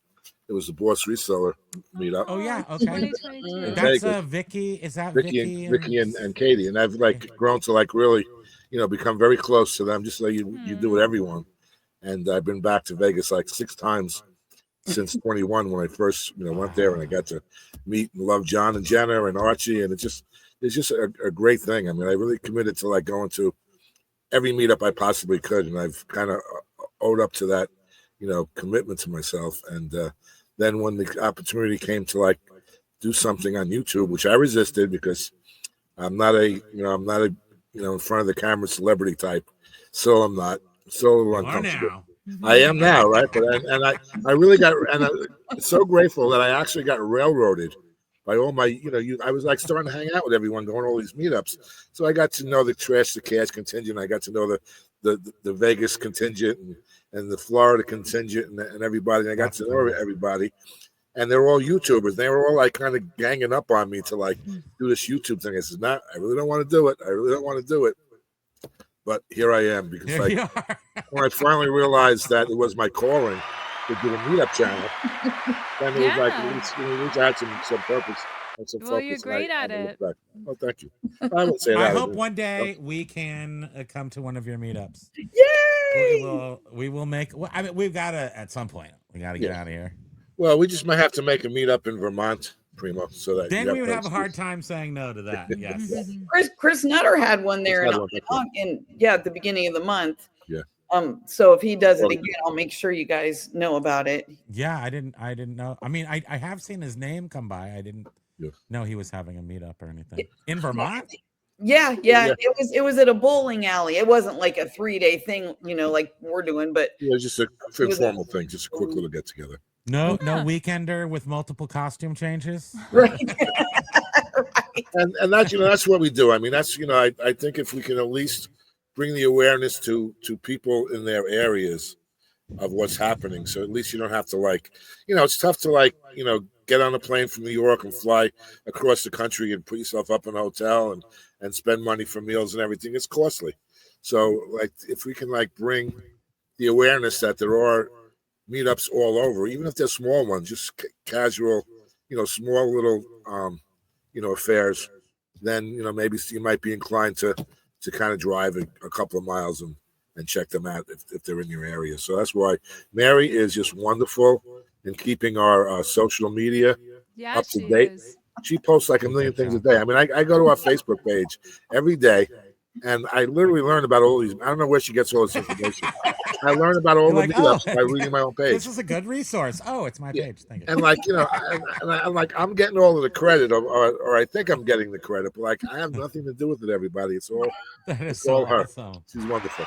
It was the Boss Reseller meetup. Oh yeah, okay. 2022. That's Vicky. Is that Vicky and Katie? And I've like grown to like really, become very close to them, just like you do with everyone. And I've been back to Vegas like 6 times since 21 when I first went there, and I got to meet and love John and Jenna and Archie, and it's just a great thing. I mean, I really committed to like going to every meetup I possibly could, and I've kind of owed up to that commitment to myself. And then when the opportunity came to like do something on YouTube, which I resisted because I'm not a in front of the camera celebrity type, so I'm not so a little uncomfortable. I am now, right? But I really got, and I'm so grateful that I actually got railroaded by all my, I was like starting to hang out with everyone, going to all these meetups. So I got to know the Trash to Cash contingent. I got to know the Vegas contingent and the Florida contingent and everybody. And I got to know everybody. And they're all YouTubers. They were all like kind of ganging up on me to like do this YouTube thing. I said, "No, I really don't want to do it. I really don't want to do it." But here I am, because like when I finally realized that it was my calling to do a meetup channel, then it was like, at least I had some purpose and some focus. Well, you're great at it. Oh, thank you. I would say that. I hope one day we can come to one of your meetups. Yay! We will make. Well, I mean, we've got to at some point. We got to get out of here. Well, we just might have to make a meetup in Vermont, Primo, so that then we would have a hard time saying no to that. Yes. Chris Nutter had one there at the beginning of the month. Yeah. So if he does it again, I'll make sure you guys know about it. Yeah, I didn't know. I mean, I have seen his name come by. I didn't know he was having a meetup or anything in Vermont. Yeah. It was at a bowling alley. It wasn't like a 3-day thing, like we're doing, but it was just a informal thing, just a quick little get together. No weekender with multiple costume changes. Right. Right. And that's that's what we do. I mean, that's I think if we can at least bring the awareness to people in their areas of what's happening, so at least you don't have to like, it's tough to like, get on a plane from New York and fly across the country and put yourself up in a hotel and spend money for meals and everything. It's costly. So like, if we can like bring the awareness that there are meetups all over, even if they're small ones, just casual, small little, affairs, then, maybe you might be inclined to kind of drive a couple of miles and and check them out if they're in your area. So that's why Mary is just wonderful in keeping our social media up to date. She posts like a million things a day. I mean, I go to our Facebook page every day, and I literally learn about all these. I don't know where she gets all this information. I learn about all the meetups by reading my own page. This is a good resource. Oh, it's my page. Thank you. And like, you know, I'm like, I'm getting all of the credit, or I think I'm getting the credit, but like, I have nothing to do with it, everybody. It's all, it's all her. Awesome. She's wonderful.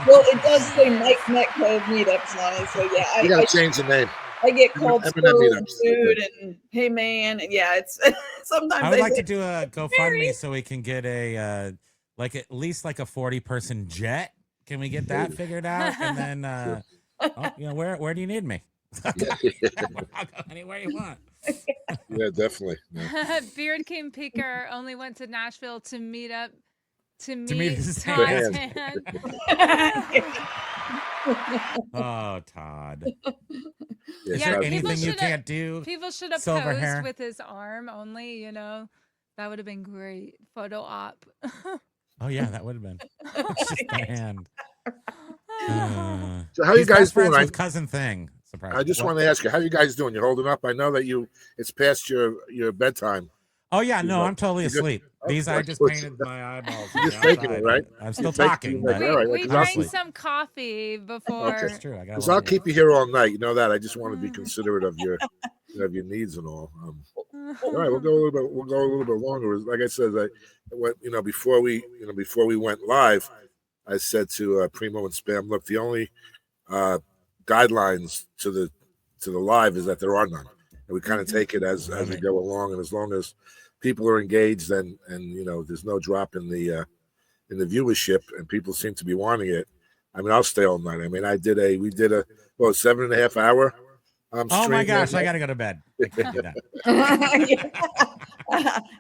Well, it does say Mike Metcalf meetups on it, so yeah. You got to change the name. I get called dude and hey man, and yeah, it's sometimes I would like to do a GoFundMe so we can get a like at least like a 40-person jet. Can we get that figured out? And then you know, where do you need me? I'll go anywhere you want. Yeah, definitely. Yeah. Beard King Picker only went to Nashville to meet up to meet Todd's hand. Oh, Todd. Is there anything you can't do? People should have posed with his arm only, you know. That would have been great. Photo op. Oh, yeah, that would have been. It's just the hand. So how you guys doing? With Cousin Thing. Surprise. I just want to ask you, how you guys doing? You holding up? I know that it's past your bedtime. Oh yeah, no, I'm totally asleep. These I just painted my eyeballs. You're just faking it, right? I'm still talking. We drank some coffee before. Okay. That's true. Because I'll keep you here all night. You know that. I just want to be considerate of your needs and all. All right, we'll go a little bit longer. Like I said, before we went live, I said to Primo and Spam, look, the only guidelines to the live is that there are none, and we kind of take it as we go along, and as long as people are engaged and you know there's no drop in the viewership and people seem to be wanting it, I mean, I'll stay all night. I mean, we did a 7.5 hour oh my gosh, I gotta go to bed. I can't do that.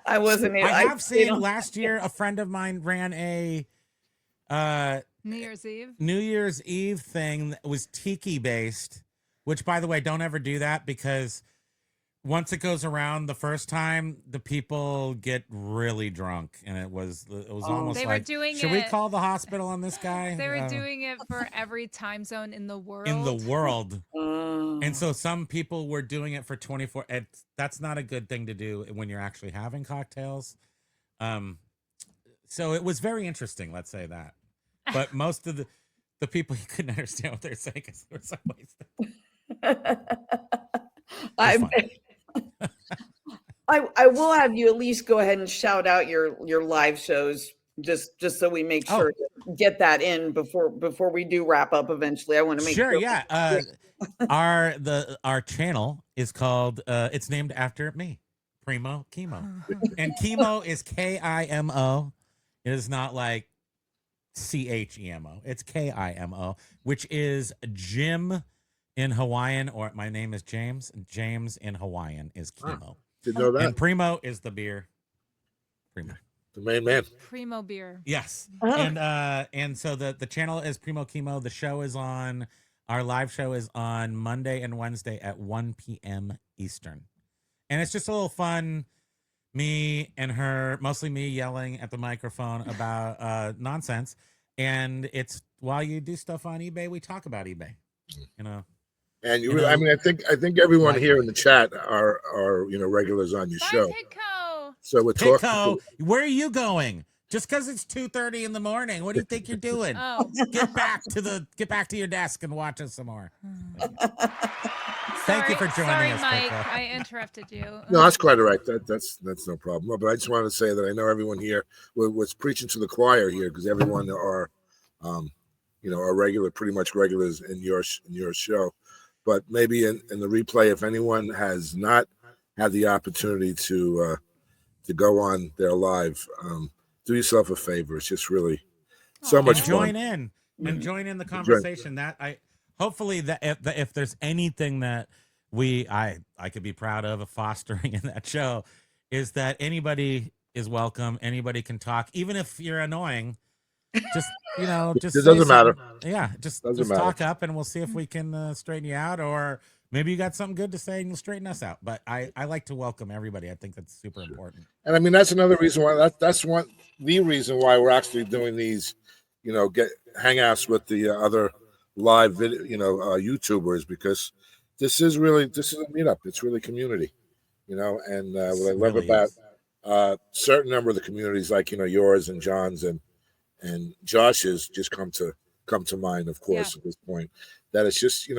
I wasn't. I have seen last year a friend of mine ran a New Year's Eve thing that was tiki based, which, by the way, don't ever do that, because once it goes around the first time, the people get really drunk, and it was almost they like, were doing should we call the hospital on this guy? They were doing it for every time zone in the world. And so some people were doing it for 24. That's not a good thing to do when you're actually having cocktails. So it was very interesting, let's say that. But most of the people, you couldn't understand what they're saying because they were so wasted. I will have you at least go ahead and shout out your live shows just so we make sure to get that in before we do wrap up eventually. I want to make sure. Yeah. Our channel is called it's named after me, Primo Kimo. And Kimo is Kimo. It is not like Chemo. It's Kimo, which is Jim in Hawaiian, or my name is James. James in Hawaiian is Kimo. Didn't know that. And Primo is the beer. Primo. The main man. Primo beer. Yes. And so the channel is Primo Kimo. The show is on, our live show is on Monday and Wednesday at 1 p.m. Eastern. And it's just a little fun, me and her, mostly me yelling at the microphone about nonsense. And it's while you do stuff on eBay, we talk about eBay, you know. And I mean, I think everyone here in the chat are regulars on your show. Pitco. So we're talking. Where are you going? Just because it's 2:30 in the morning, what do you think you're doing? Get back to your desk and watch us some more. Thank you for joining us, Mike. Pitco. I interrupted you. No, that's quite all right. That's no problem. But I just wanted to say that I know everyone here was preaching to the choir here, because everyone are, are regular, pretty much regulars in your show. But maybe in the replay, if anyone has not had the opportunity to go on their live, do yourself a favor. It's just really so much fun. And join in the conversation. Hopefully that if there's anything that I could be proud of fostering in that show, is that anybody is welcome. Anybody can talk, even if you're annoying. Just it doesn't matter. Yeah, just talk up, and we'll see if we can straighten you out, or maybe you got something good to say and you'll straighten us out. But I like to welcome everybody. I think that's super important. And I mean, that's another reason why the reason why we're actually doing these get hangouts with the other live video, YouTubers, because this is a meetup. It's really community, and what I love Really about is. certain number of the communities, like yours and John's and Josh's, just come to mind, of course, at this point. That it's just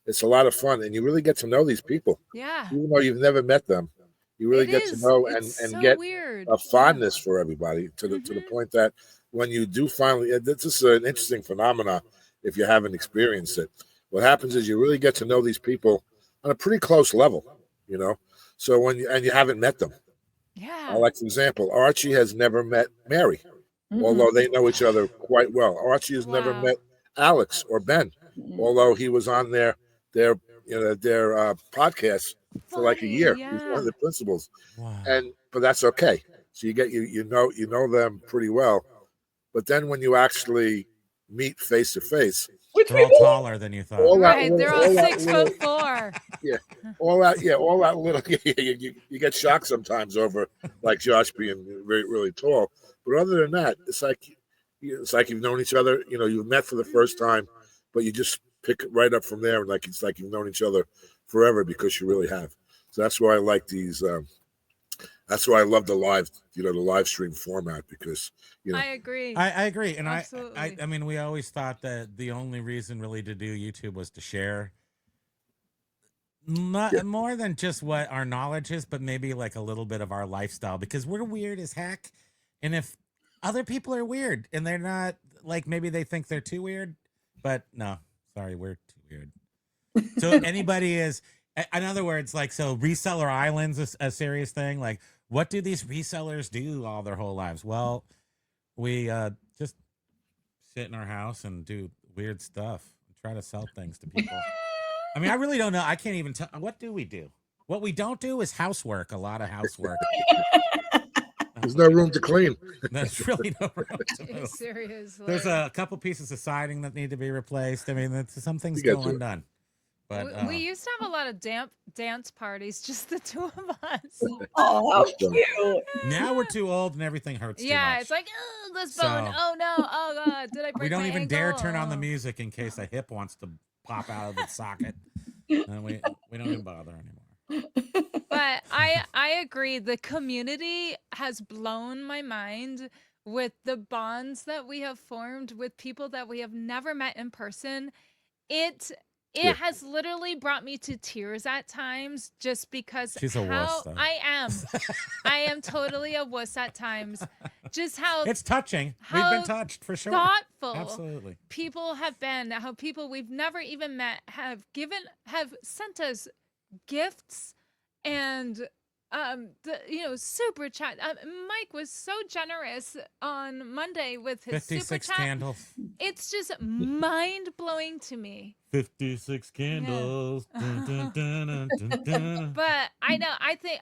it's a lot of fun, and you really get to know these people, Yeah. even though you've never met them. You really It get to is. know It's and so get weird. a fondness for everybody to the Mhm. point that when you do finally, this is an interesting phenomenon if you haven't experienced it. What happens is you really get to know these people on a pretty close level, So when you haven't met them, Yeah. like for example, Archie has never met Mary, although they know each other quite well. Archie has never Wow. met Alex or Ben, although he was on their podcast for like a Funny. year. He was one Yeah. of the principals, Wow. but that's okay. So you know them pretty well. But then when you actually meet face to face, Which They're we all taller than you thought. all that Right. little, They're all all that 6'4". yeah, all that little, you get shocked sometimes over like Josh being really tall. But other than that, it's like you've known each other. You've met for the first time, but you just pick it right up from there, and it's like you've known each other forever because you really have. So that's why I like these. That's why I love the live stream format, because I agree. I agree, and Absolutely. I mean, we always thought that the only reason really to do YouTube was to share more than just what our knowledge is, but maybe like a little bit of our lifestyle, because we're weird as heck, and if other people are weird and they're not, like, maybe they think they're too weird, but no, sorry, we're too weird. So anybody is, in other words, like, so Reseller Island's a serious thing. Like, what do these resellers do all their whole lives? Well, we just sit in our house and do weird stuff, try to sell things to people. I mean, I really don't know. I can't even tell. What do we do? What we don't do is housework. A lot of housework. there's no room to clean. There's really no room to move. Seriously. There's a couple pieces of siding that need to be replaced. I mean, some things You get go to it. undone. But we used to have a lot of dance parties, just the two of us. Oh, how That's fun. cute. now we're too old and everything hurts too Yeah, much. it's like, oh, this So- bone. Oh no. Oh god, did I break We don't my even ankle? dare turn on the Oh. music in case a hip wants to pop out of the socket. And we don't even bother anymore. But I agree. The community has blown my mind with the bonds that we have formed with people that we have never met in person. It Yeah. has literally brought me to tears at times, just because She's a wuss, though. I am totally a wuss at times. Just how It's touching. We've how been touched for sure. thoughtful Absolutely. people have been, how people we've never even met have sent us gifts and super chat. Mike was so generous on Monday with his super 56 chat. candles. It's just mind blowing to me. 56 candles. Dun, dun, dun, dun, dun, dun. But I know, I think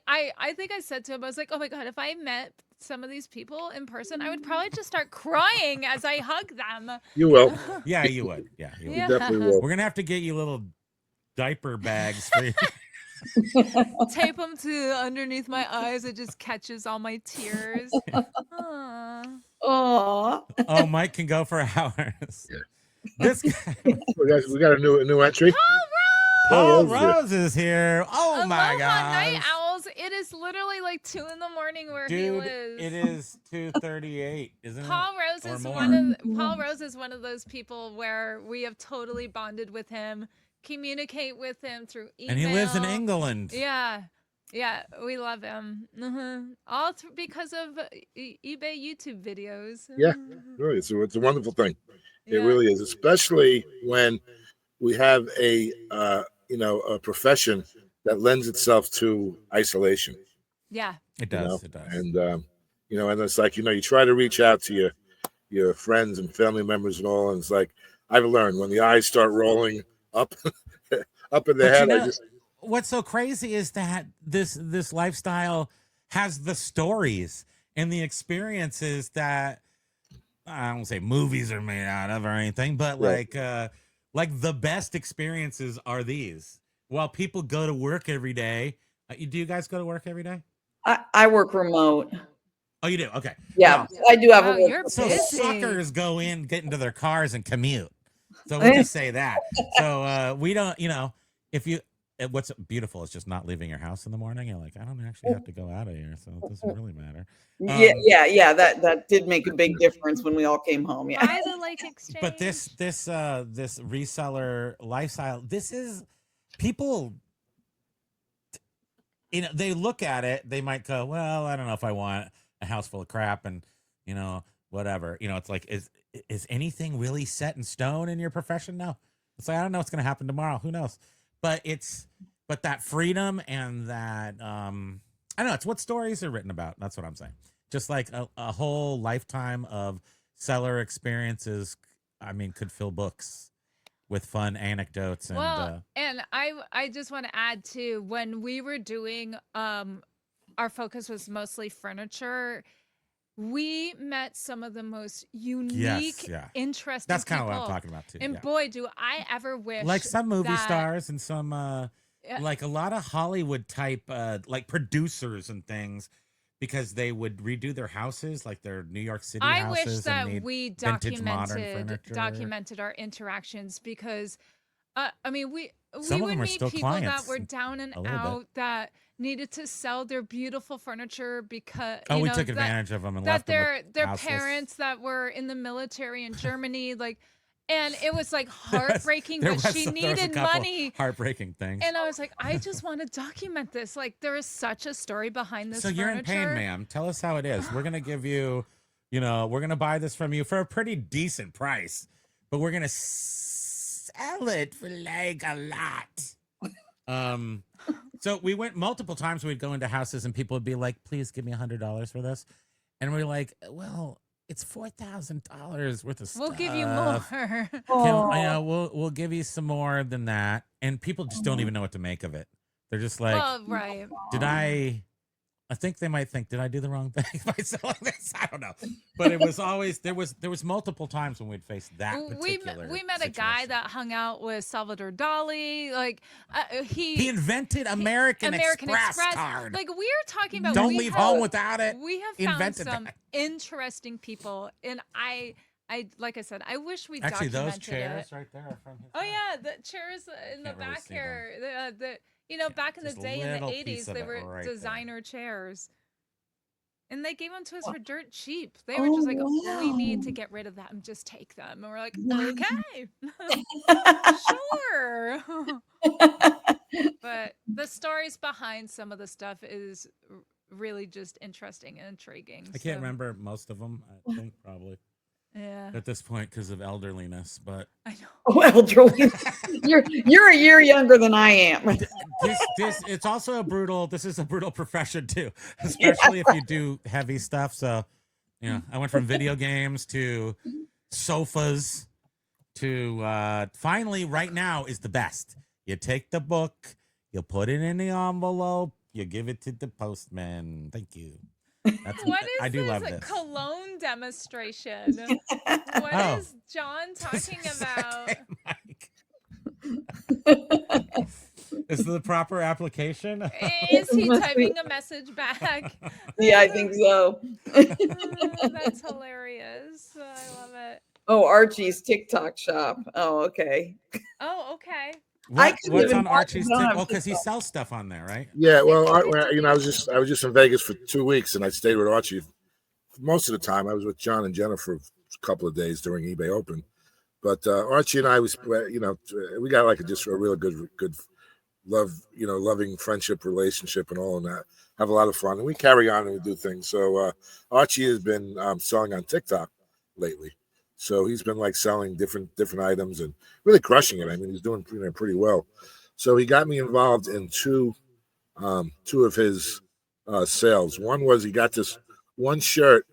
I said to him, I was like, oh my god, if I met some of these people in person, I would probably just start crying as I hug them. You will. Yeah, you would. Yeah, you would. Yeah. You definitely will. We're going to have to get you little diaper bags for you. Tape them to underneath my eyes. It just catches all my tears. Aw. Oh, Oh, Mike can go for hours. Yeah. This guy, We got a new entry. Paul Rose is here. Rose is here. Oh my Aloha Night gosh. Owls. It is literally like 2 in the morning where he Dude, lives. it is 2:38, isn't Paul it? Rose Or is more. Paul Rose is one of those people where we have totally bonded with him, communicate with him through email. And he lives in England. Yeah. Yeah, we love him. All because of eBay YouTube videos. Yeah. Really, it's a wonderful thing. It Yeah. really is, especially when we have a profession that lends itself to isolation. Yeah. It does. It does. And and it's like you try to reach out to your friends and family members and all, and it's like I've learned when the eyes start rolling up up in the But head, you I know, just what's so crazy is that this lifestyle has the stories and the experiences that I don't say movies are made out of or anything, but Yeah. like the best experiences are these. While people go to work every day, do you guys go to work every day? I work remote. Oh, you do? Okay. Yeah, Well, I do have Wow, a work. you're so busy. suckers go in, get into their cars, and commute. So we'll just say that. So we don't, if you, what's beautiful is just not leaving your house in the morning. You're like, I don't actually have to go out of here, so it doesn't really matter. Yeah. That did make a big difference when we all came home. Yeah. By the Lake Exchange. But this reseller lifestyle, this is people. They look at it. They might go, well, I don't know if I want a house full of crap and whatever. It's like, is anything really set in stone in your profession? No. It's like, I don't know what's going to happen tomorrow. Who knows? But that freedom and that I don't know. It's what stories are written about. That's what I'm saying. Just like a whole lifetime of seller experiences. I mean, could fill books with fun anecdotes and and I just want to add too, when we were doing our focus was mostly furniture, we met some of the most unique, interesting that's kind of people. what I'm talking about too. And boy, do I ever wish like some movie stars and some like a lot of Hollywood type like producers and things, because they would redo their houses, like their New York City houses. I wish that we documented our interactions, because I mean, we some of would them are meet still people that clients were down and a little out bit. that needed to sell their beautiful furniture because we took advantage of them and left them with their houseless. parents that were in the military in Germany, like, and it was like heartbreaking, but she needed money. Heartbreaking things. And I was like, I just want to document this. Like, there is such a story behind this. So you're furniture. in pain, ma'am. Tell us how it is. We're gonna give you, we're gonna buy this from you for a pretty decent price, but we're gonna sell it for like a lot. So we went multiple times. We'd go into houses and people would be like, "Please give me $100 for this," and we're like, "Well, it's $4,000 worth of stuff. We'll give you more. We'll give you some more than that." And people just don't even know what to make of it. They're just like, right. I think they might think, did I do the wrong thing by selling this? I don't know. But it was always, there was multiple times when we'd face that particular we met situation. a guy that hung out with Salvador Dali. Like, he invented American Express card. Like, we are talking about, don't leave home without it. We have found some interesting people. And I like I said, I wish we documented those chairs right there are from his house. Yeah, the chairs in the back here. Back in the day in the 80s, they were designer chairs. And they gave them to us for dirt cheap. They were just like, we need to get rid of that and just take them. And we're like, okay, sure. But the stories behind some of the stuff is really just interesting and intriguing. I can't remember most of them, I think, probably. Yeah. At this point, because of elderliness, but I know. Oh, elderliness. You're a year younger than I am. It's also a brutal. This is a brutal profession too, especially if you do heavy stuff. So, I went from video games to sofas to finally, right now is the best. You take the book, you put it in the envelope, you give it to the postman. Thank you. What is I do love a this cologne demonstration? What is John talking about? Is the proper application? Is he typing a message back? Yeah, I think so. That's hilarious. I love it. Oh, Archie's TikTok shop. Oh, okay. Oh, okay. What's on Archie's TikTok? Oh, because he sells stuff on there, right? Yeah, well, I was just in Vegas for 2 weeks, and I stayed with Archie most of the time. I was with John and Jennifer a couple of days during eBay Open, but Archie and I we got like just a real good love, loving friendship relationship and all of that. Have a lot of fun, and we carry on and we do things. So Archie has been selling on TikTok lately. So he's been like selling different items and really crushing it. I mean, he's doing pretty well. So he got me involved in two of his sales. One was he got this one shirt.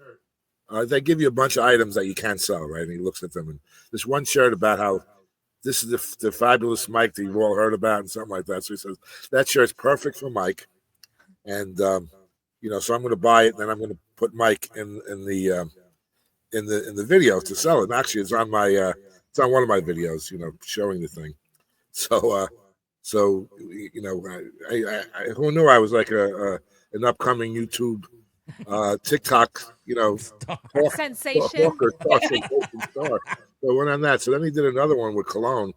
They give you a bunch of items that you can't sell, right? And he looks at them, and this one shirt about how this is the fabulous Mike that you've all heard about and something like that. So he says that shirt's perfect for Mike, and so I'm going to buy it, and then I'm going to put Mike in the video to sell it. And actually, it's on one of my videos, showing the thing. So who knew I was like an upcoming YouTube, TikTok, Star. Sensation. Hawker sensation star. So went on that. So then he did another one with Cologne.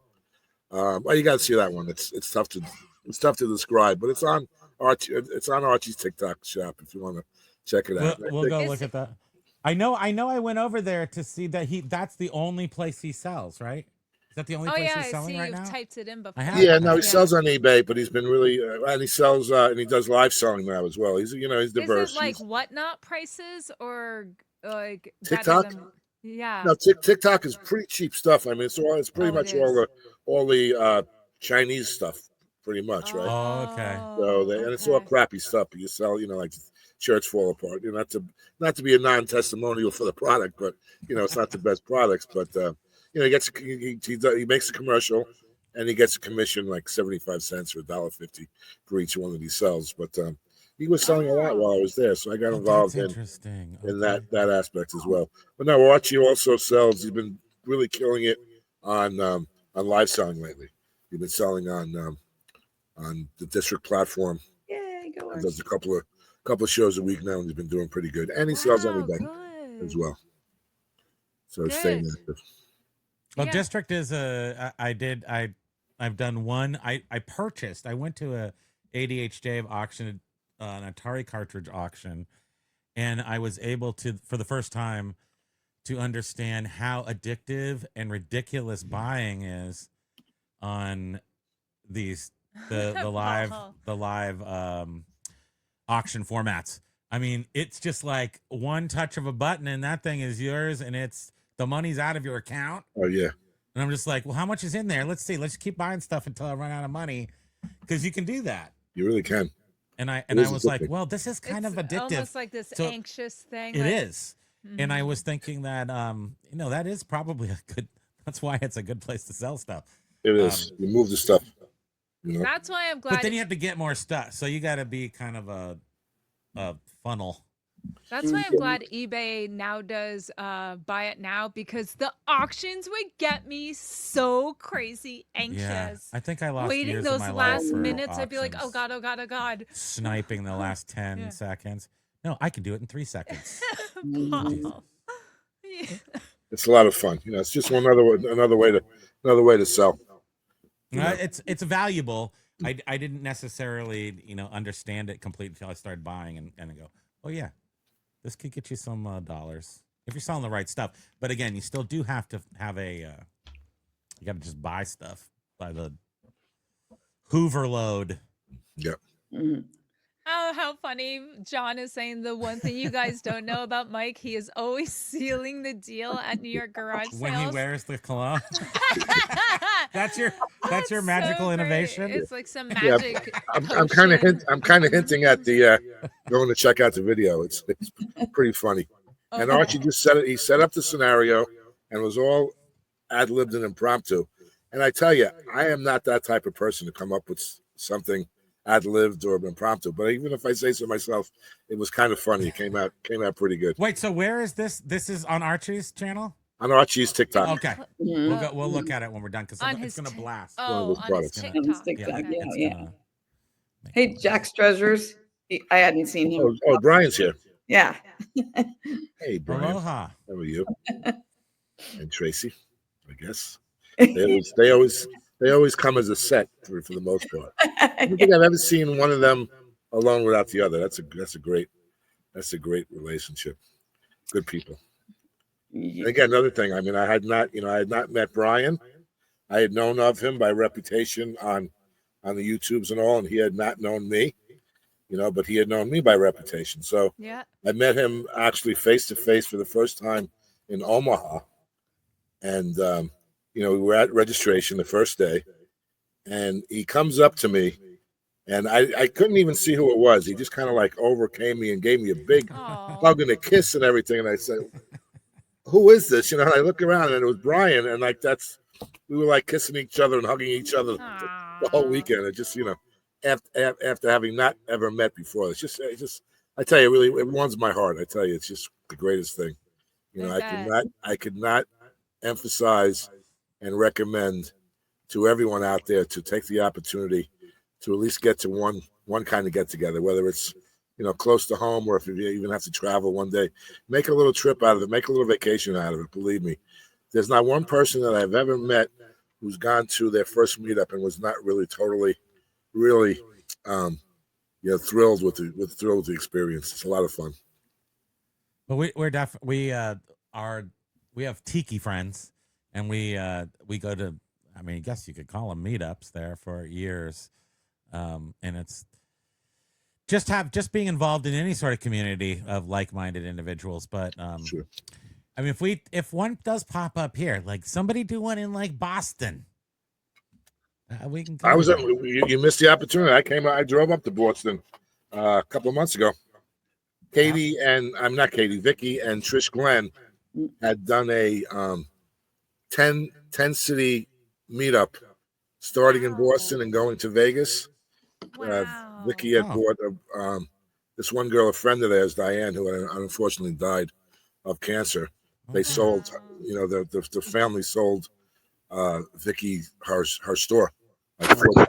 Well, you got to see that one. It's tough to describe, but it's on Archie's TikTok shop if you want to check it out. We'll go look at that. I know. I went over there to see that that's the only place he sells, right? Is that the only place he's selling right now? You've typed it in before. have. Yeah, no, he sells on eBay, but he's been really, and he sells, and he does live selling now as well. He's diverse. Is it like whatnot prices or like TikTok? Yeah. No, TikTok is pretty cheap stuff. I mean, it's pretty much all the Chinese stuff, pretty much, right? Oh, okay. So and it's all crappy stuff. You sell, like shirts fall apart. Not to be a non-testimonial for the product, but it's not the best products. But he makes a commercial, and he gets a commission like 75 cents or $1.50 for each one that he sells. But he was selling a lot while I was there, so I got involved in that aspect as well. But no, Archie also sells. He's been really killing it on live selling lately. He's been selling on the district platform. Yeah, go Does a couple of shows a week now, and he's been doing pretty good. And he sells on eBay as well. So staying active. Well, district is I've done one. I went to a ADHJ auction, an Atari cartridge auction, and I was able to, for the first time, to understand how addictive and ridiculous buying is on the live auction formats. I mean, it's just like one touch of a button and that thing is yours, and the money's out of your account. Oh yeah. And I'm just like, well, how much is in there? Let's see. Let's keep buying stuff until I run out of money, because you can do that. You really can. And I was like, well, this is kind of addictive. Almost like this anxious thing. It is. Mm-hmm. And I was thinking that that is probably that's why it's a good place to sell stuff. It is. You move the stuff. That's why I'm glad. But then you have to get more stuff. So you got to be kind of a funnel. That's why I'm glad eBay now does buy it now, because the auctions would get me so crazy anxious. Yeah, I think I lost waiting years those of my last life minutes. I'd be like, oh god, oh god, oh god. Sniping the last 10 seconds. No, I can do it in 3 seconds. It's a lot of fun. It's just another way to sell. It's valuable. I didn't necessarily understand it completely until I started buying and I go, oh yeah, this could get you some dollars if you're selling the right stuff. But again, you still do have to have you got to just buy stuff by the Hoover load. Yep. Mm-hmm. Oh, how funny. John is saying the one thing you guys don't know about Mike, he is always sealing the deal at New York garage sales. When he wears the cologne. That's your magical innovation. It's like some magic. Yeah, I'm kind of hinting at the going to check out the video. It's pretty funny. Okay. And Archie just said it. He set up the scenario and was all ad-libbed and impromptu. And I tell you, I am not that type of person to come up with something ad-libbed or impromptu. But even if I say so myself, it was kind of funny. It came out pretty good. Wait, so where is this? This is on Archie's channel? On Archie's TikTok. Okay. We'll look at it when we're done, because it's going to blast. Oh, on his TikTok. Yeah. Hey, Jack's Treasures. I hadn't seen him. Oh, Brian's here. Yeah. Hey, Brian. Aloha. How are you? And Tracy, I guess. They always come as a set for the most part. I don't think I've ever seen one of them alone without the other. That's a great relationship. Good people. And again, another thing. I mean, I had not met Brian. I had known of him by reputation on the YouTubes and all, and he had not known me. But he had known me by reputation. So I met him actually face to face for the first time in Omaha, and we were at registration the first day, and he comes up to me, and I couldn't even see who it was. He just kind of like overcame me and gave me a big hug and a kiss and everything. And I said, who is this? And I look around, and it was Brian, and we were like kissing each other and hugging each other the whole weekend. It just, after having not ever met before, it's just, I tell you, really, it warms my heart. I tell you, it's just the greatest thing. I could not emphasize and recommend to everyone out there to take the opportunity to at least get to one kind of get together, whether it's close to home, or if you even have to travel one day, make a little trip out of it, make a little vacation out of it. Believe me, there's not one person that I've ever met who's gone to their first meetup and was not really totally, really, thrilled with the experience. It's a lot of fun. But we're definitely we have Tiki friends, and we go to, I mean, I guess you could call them meetups there for years, and it's just being involved in any sort of community of like-minded individuals. But Sure. I mean, if one does pop up here, like somebody do one in like Boston, we can. You missed the opportunity. I drove up to Boston a couple of months ago. Vicky and Trish Glenn had done a 10 city meetup, starting in Boston and going to Vegas. Wow. Vicky had bought this one girl, a friend of theirs, Diane, who unfortunately died of cancer. They sold, the family sold Vicky her store, like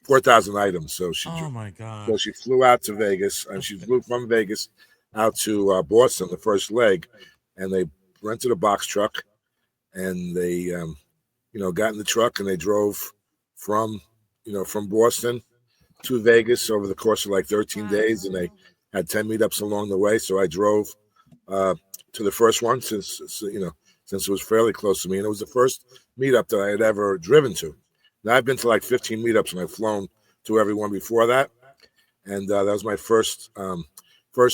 4,000 items. So oh my God! So she flew out to Vegas, and she flew from Vegas out to Boston, the first leg, and they rented a box truck, and they, got in the truck and they drove from Boston to Vegas over the course of like 13 days, and they had 10 meetups along the way. So I drove to the first one since it was fairly close to me, and it was the first meetup that I had ever driven to. Now I've been to like 15 meetups, and I've flown to every one before that, and that was my first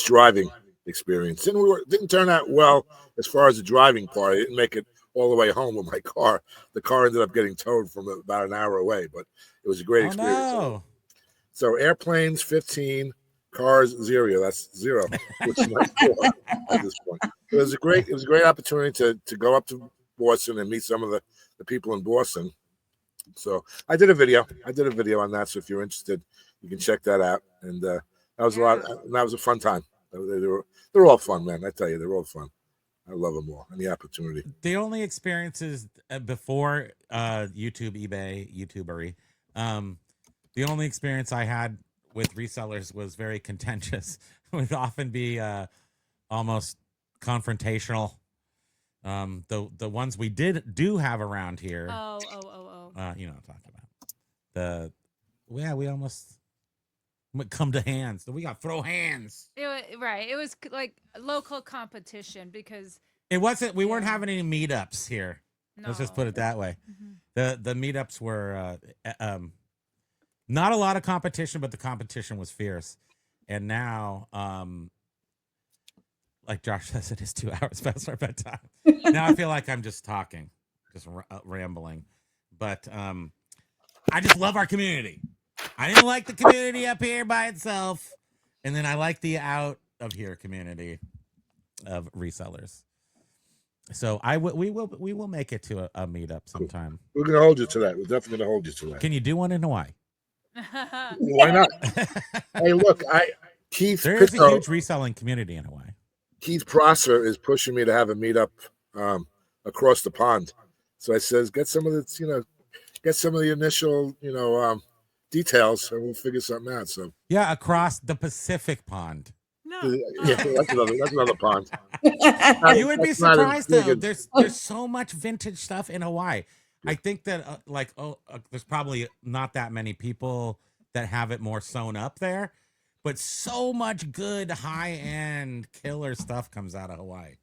driving experience. Didn't turn out well as far as the driving part. I didn't make it all the way home with my car. The car ended up getting towed from about an hour away, but it was a great experience. No. So airplanes 15, cars 0. That's 0, which is my score at this point. It was a great opportunity to go up to Boston and meet some of the people in Boston. So I did a video on that. So if you're interested, you can check that out. And that was a lot. And that was a fun time. They're all fun, man. I tell you, they're all fun. I love them all and the opportunity. The only experiences before YouTube, eBay, YouTubery, the only experience I had with resellers was very contentious. It would often be almost confrontational. The ones we do have around here. Oh. You know what I'm talking about. We almost come to hands. We got throw hands. It was like local competition because it wasn't. We weren't having any meetups here. No. Let's just put it that way. Mm-hmm. The meetups were not a lot of competition, but the competition was fierce. And now, like Josh says, it is 2 hours past our bedtime. Now I feel like I'm just talking, just rambling. But I just love our community. I didn't like the community up here by itself, and then I like the out of here community of resellers. So we will make it to a meetup sometime. We're gonna hold you to that. We're definitely gonna hold you to that. Can you do one in Hawaii? Why not? Hey, look, Keith. There is a huge reselling community in Hawaii. Keith Prosser is pushing me to have a meetup across the pond. So I says, get some of the initial, details, and we'll figure something out. So yeah, across the Pacific Pond. No. Yeah, that's another pond. You would be surprised though. There's so much vintage stuff in Hawaii. I think that there's probably not that many people that have it more sewn up there, but so much good high-end killer stuff comes out of Hawaii.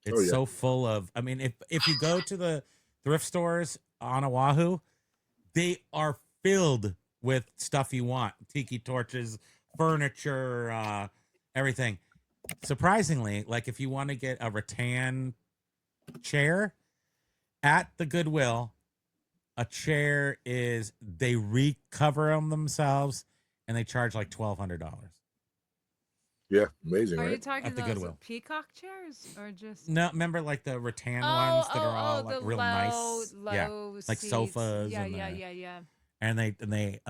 It's so full of. I mean, if you go to the thrift stores on Oahu, they are filled with stuff you want: tiki torches, furniture, everything. Surprisingly, like if you want to get a rattan chair at the Goodwill, a chair they recover them themselves and they charge like $1,200. Yeah, amazing. Are right? you talking At the those Goodwill. peacock chairs or just? No, remember like the rattan ones that are all like real low nice, like seats. sofas. Yeah. And they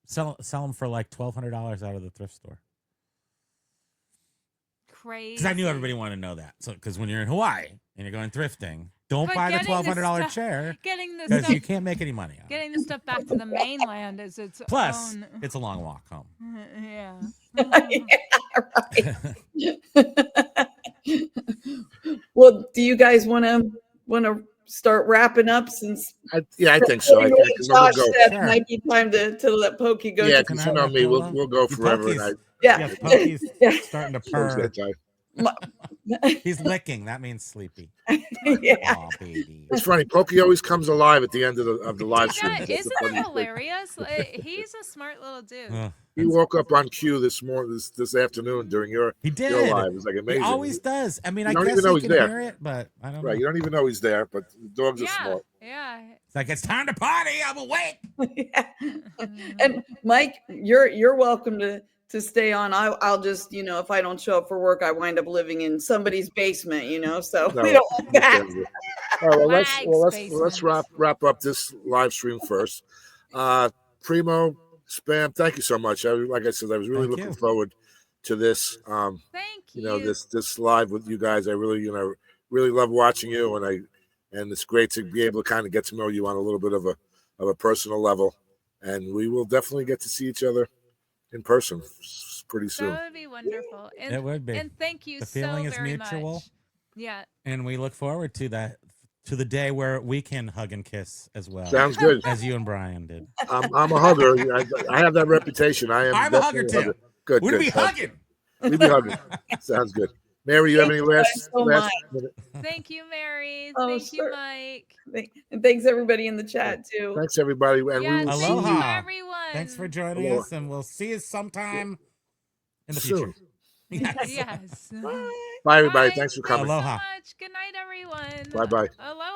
sell them for like $1,200 out of the thrift store. Crazy. Because I knew everybody wanted to know that. So because when you're in Hawaii and you're going thrifting, don't But buy the getting the $1,200 stuff- chair Getting the because stuff, you can't make any money on it. getting the stuff back to the mainland is its Plus, own. it's a long walk home. Yeah. Well, do you guys want to start wrapping up since I think so. I think we'll Josh go. said Sure. it might be time to let Pokey go. Yeah, to because Can you I know have a me, pillow? we'll go forever. And Pokey's, Yeah. yes, Pokey's Yeah. starting to I purr. time. He's licking. That means sleepy. Yeah. Oh, baby. It's funny. Pokey always comes alive at the end of the live stream. Yeah, That's the isn't funny that thing. hilarious? He's a smart little dude. He woke up on cue this morning, this afternoon during your He your did. live. It was like He amazing. always does. I mean, You I don't guess even know he he's can there. hear it, but I don't Right, know. you don't even know he's there, but the dogs are Yeah, smart. yeah. It's like, it's time to party. I'm awake. Yeah. And Mike, you're welcome to stay on. I'll just, if I don't show up for work, I wind up living in somebody's basement, so No, we don't want that. All right, Mike's let's wrap up this live stream first. Primo, Spam, thank you so much. Like I said, I was really Thank looking you. forward to this. Thank you. This live with you guys. I really, really love watching you, and it's great to be able to kind of get to know you on a little bit of a personal level, and we will definitely get to see each other in person pretty soon. That would be wonderful. And, It would be. And thank you The so feeling is very mutual. much. Yeah. And we look forward to that, to the day where we can hug and kiss as well. Sounds good. As you and Brian did. I'm a hugger. I have that reputation. I'm a hugger too. Good. We'd be hugging. We'd be hugging. Sounds good. Mary, you have any last minute? Thank you, Mary. Oh, Thank you, sure. Mike. And thanks everybody in the chat too. Thanks everybody. And Yeah, we will thank see you, you Aloha. everyone. Thanks for joining Aloha. us, and we'll see you sometime in the soon. future. Yes. Yes. Bye everybody. Bye. Thanks for Thanks coming. Aloha. so much. Good night, everyone. Bye-bye. Aloha.